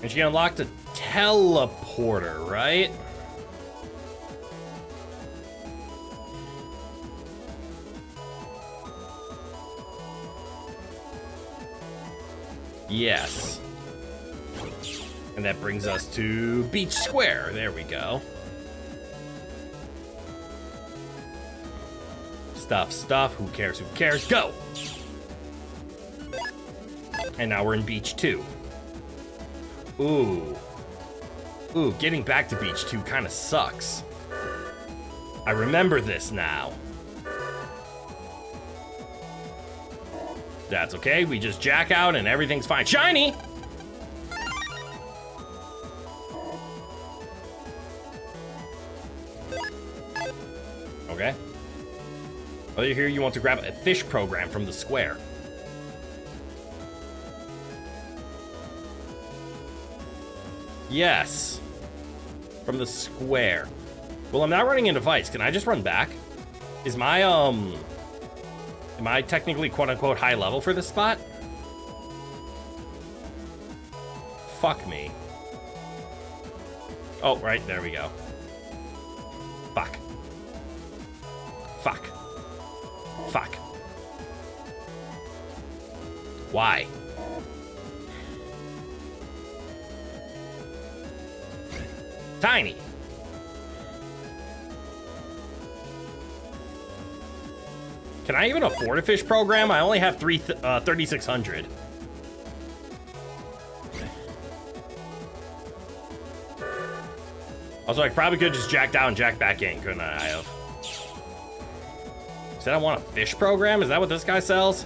[SPEAKER 1] And she unlocked a teleporter, right? Yes. And that brings us to Beach Square. There we go. Stuff. Who cares? Who cares? Go! And now we're in Beach 2. Ooh, getting back to Beach 2 kind of sucks. I remember this now. That's okay, we just jack out and everything's fine. Shiny! Okay. While you're here, you want to grab a fish program from the square. Yes. From the square. Well, I'm not running a device. Can I just run back? Is my, am I technically quote-unquote high level for this spot? Fuck me. Oh, right, there we go. Fuck. Fuck. Fuck. Why? Tiny. Can I even afford a fish program? I only have 3,600. Also, I probably could just jack down and jack back in, couldn't I? Said I want a fish program? Is that what this guy sells?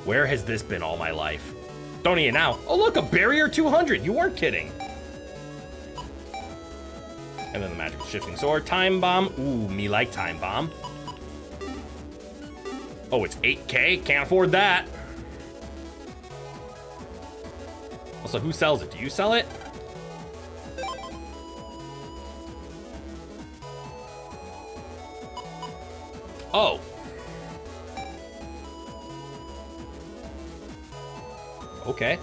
[SPEAKER 1] Where has this been all my life? Don't need it now. Oh, look, a barrier 200. You weren't kidding. And then the magical shifting sword. Time bomb. Ooh, me like time bomb. Oh, it's 8K? Can't afford that. Also, who sells it? Do you sell it? Oh. Okay.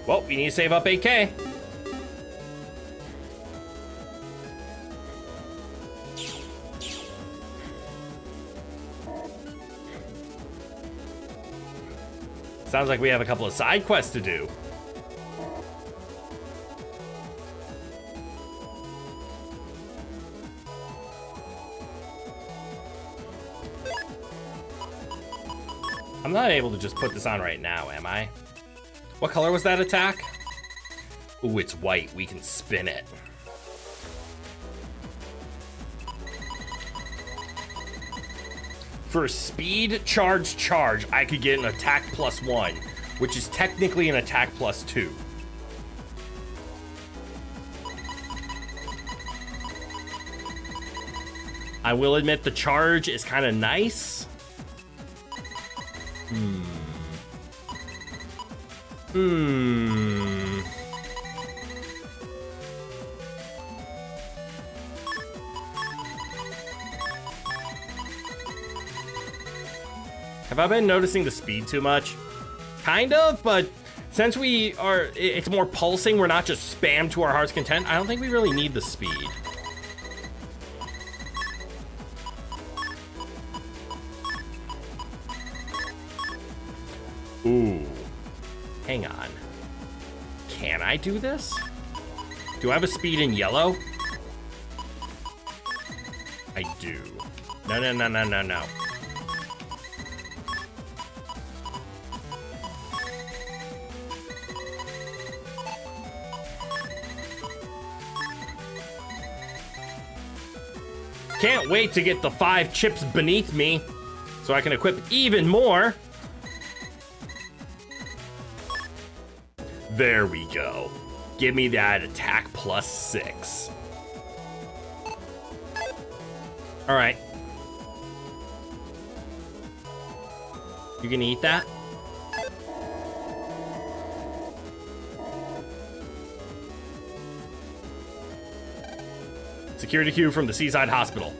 [SPEAKER 1] Well, we need to save up 8K. Sounds like we have a couple of side quests to do. I'm not able to just put this on right now, am I? What color was that attack? Ooh, it's white. We can spin it. For speed, charge, I could get an attack +1, which is technically an attack +2. I will admit the charge is kind of nice. Have I been noticing the speed too much? Kind of, but since it's more pulsing, we're not just spam to our heart's content, I don't think we really need the speed. Ooh. Hang on. Can I do this? Do I have a speed in yellow? I do. No. Can't wait to get the 5 chips beneath me so I can equip even more. There we go. Give me that attack +6. All right. You gonna eat that? Security queue from the Seaside Hospital.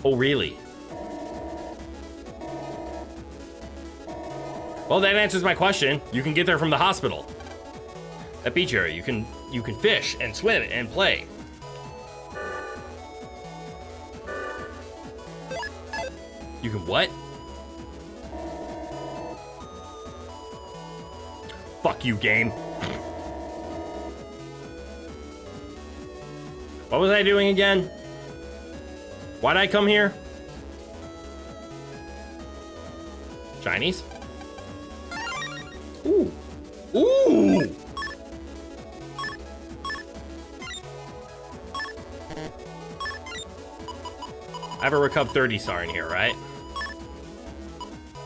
[SPEAKER 1] Oh, really? Well, that answers my question. You can get there from the hospital. At beach area, you can fish and swim and play. You can what? Fuck you, game. What was I doing again? Why'd I come here? Chinese? Ooh. Ooh! I have a Recup 30 star in here, right?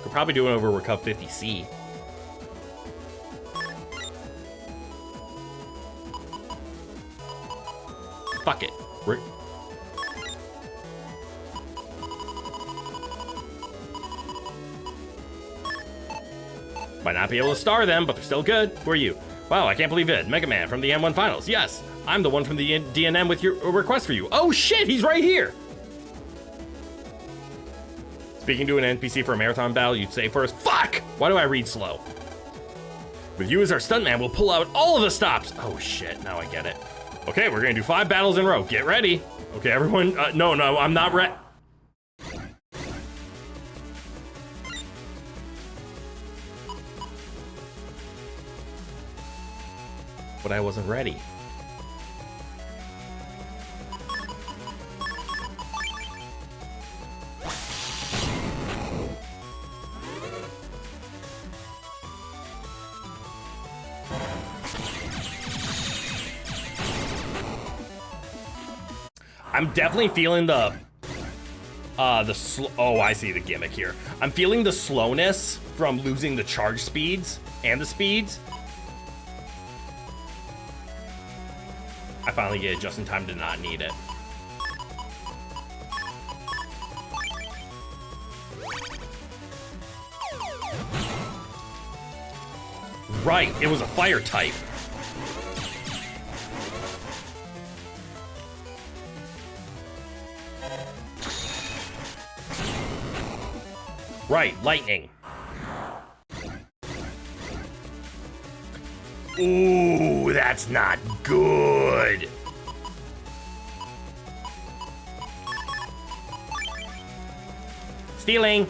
[SPEAKER 1] Could probably do it over Recup 50C. Fuck it. Might not be able to star them, but they're still good. Who are you? Wow, I can't believe it. Mega Man from the M1 Finals. Yes, I'm the one from the DNM with your request for you. Oh shit, he's right here. Speaking to an NPC for a marathon battle, you'd say first, fuck! Why do I read slow? With you as our stuntman, we'll pull out all of the stops. Oh shit, now I get it. Okay, we're gonna do 5 battles in a row. Get ready. Okay, everyone, no, I'm not ready. But I wasn't ready. I'm definitely feeling oh, I see the gimmick here. I'm feeling the slowness from losing the charge speeds and the speeds. I finally get it just in time to not need it. Right, it was a fire type. Right, lightning. Ooh, that's not good. Stealing.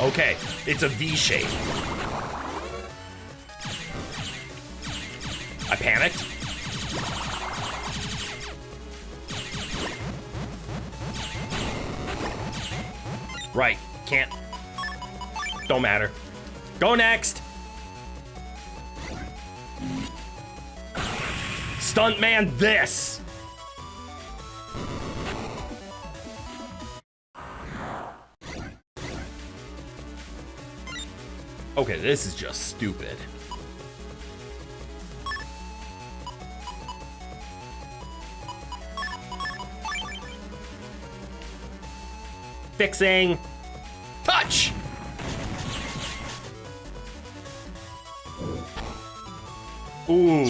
[SPEAKER 1] Okay, it's a V shape. I panicked. Right, can't. Don't matter. Go next. Stuntman this. Okay, this is just stupid. Fixing. Touch! Ooh.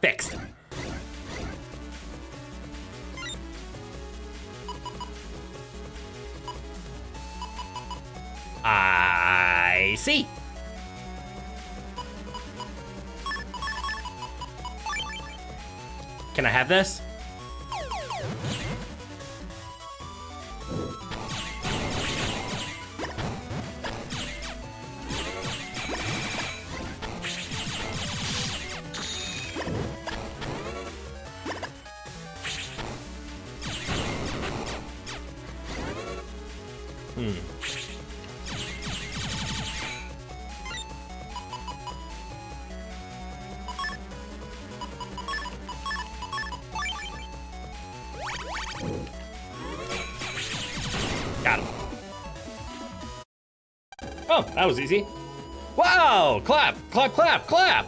[SPEAKER 1] Fixed. I see. Can I have this? Oh, that was easy. Wow, clap, clap, clap, clap.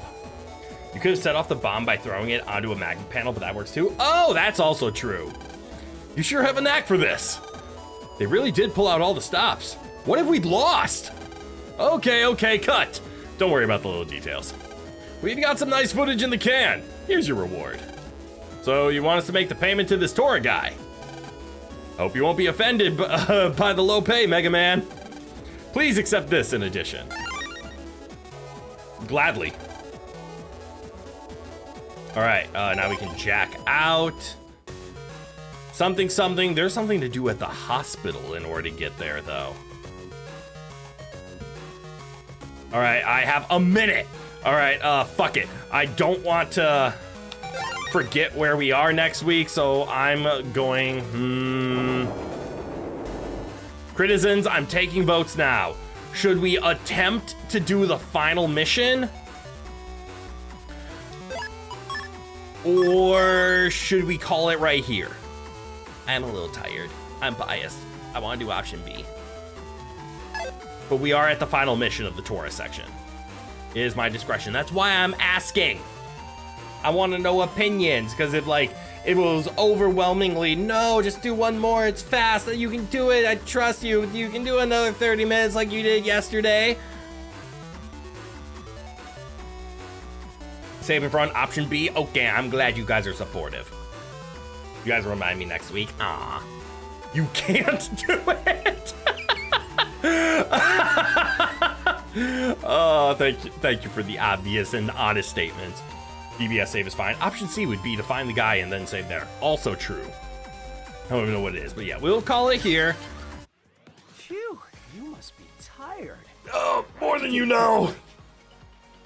[SPEAKER 1] You could have set off the bomb by throwing it onto a magnet panel, but that works too. Oh, that's also true. You sure have a knack for this. They really did pull out all the stops. What have we lost? Okay, cut. Don't worry about the little details. We've got some nice footage in the can. Here's your reward. So you want us to make the payment to this Tora guy? Hope you won't be offended by the low pay, Mega Man. Please accept this in addition. Gladly. All right, now we can jack out. Something. There's something to do at the hospital in order to get there, though. All right, I have a minute. All right, fuck it. I don't want to forget where we are next week, so I'm going, Citizens, I'm taking votes now. Should we attempt to do the final mission? Or should we call it right here? I'm a little tired. I'm biased. I want to do option B. But we are at the final mission of the Tora section. It is my discretion. That's why I'm asking. I want to know opinions, because if it was overwhelmingly, no, just do one more, it's fast, you can do it, I trust you, you can do another 30 minutes like you did yesterday. Save in front, option B, okay, I'm glad you guys are supportive. You guys remind me next week. Aw, you can't do it. Oh, thank you for the obvious and honest statements. DBS save is fine. Option C would be to find the guy and then save there. Also true. I don't even know what it is, but yeah, we'll call it here.
[SPEAKER 2] Phew, you must be tired.
[SPEAKER 1] Oh, more than you know.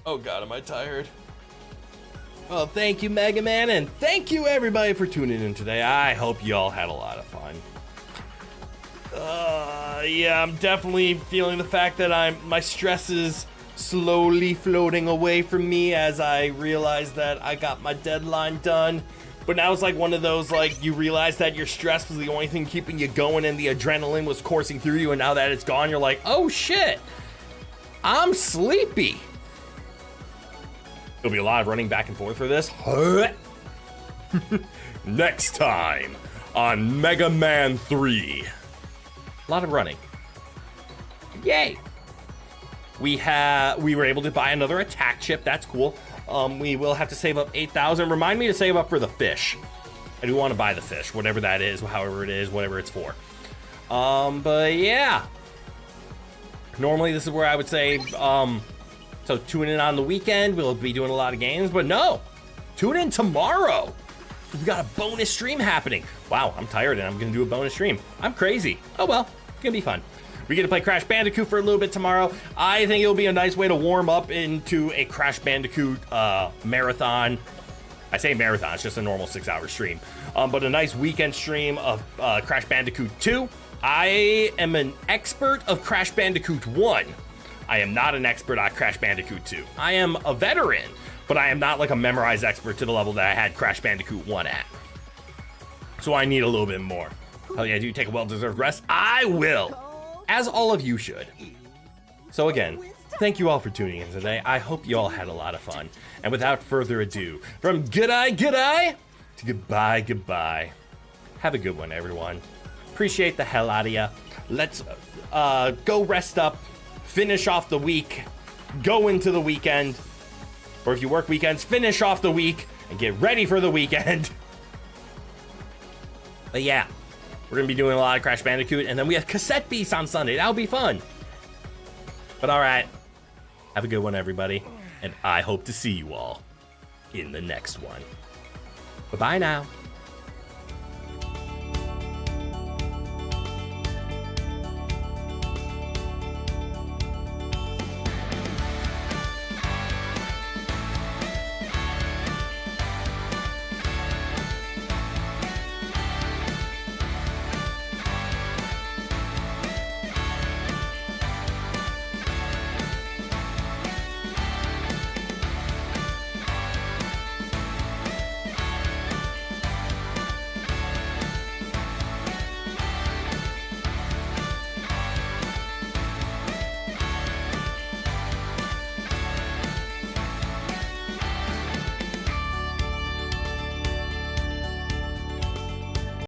[SPEAKER 1] Oh God, am I tired? Well, thank you, Mega Man, and thank you everybody for tuning in today. I hope you all had a lot of fun. Yeah, I'm definitely feeling the fact that my stress is slowly floating away from me as I realize that I got my deadline done. But now it's like one of those, you realize that your stress was the only thing keeping you going and the adrenaline was coursing through you, and now that it's gone, you're like, oh shit, I'm sleepy. There'll be a lot of running back and forth for this. Next time on Mega Man 3. A lot of running. Yay! We were able to buy another attack chip. That's cool. We will have to save up 8,000. Remind me to save up for the fish. I do want to buy the fish, whatever that is, however it is, whatever it's for. But yeah. Normally this is where I would say, so tune in on the weekend. We'll be doing a lot of games, but no. Tune in tomorrow. We got a bonus stream happening. Wow, I'm tired and I'm going to do a bonus stream. I'm crazy. Oh well, it's going to be fun. We get to play Crash Bandicoot for a little bit tomorrow. I think it'll be a nice way to warm up into a Crash Bandicoot marathon. I say marathon, it's just a normal 6-hour stream. But a nice weekend stream of Crash Bandicoot 2. I am an expert of Crash Bandicoot 1. I am not an expert on Crash Bandicoot 2. I am a veteran, but I am not like a memorized expert to the level that I had Crash Bandicoot 1 at. So I need a little bit more. Oh yeah, do you take a well-deserved rest? I will! As all of you should. So again, thank you all for tuning in today. I hope you all had a lot of fun. And without further ado, from good-eye to goodbye. Have a good one, everyone. Appreciate the hell out of ya. Let's go rest up, finish off the week, go into the weekend. Or if you work weekends, finish off the week and get ready for the weekend. But yeah. We're going to be doing a lot of Crash Bandicoot, and then we have Cassette Beasts on Sunday. That'll be fun. But all right. Have a good one, everybody. And I hope to see you all in the next one. Bye-bye now.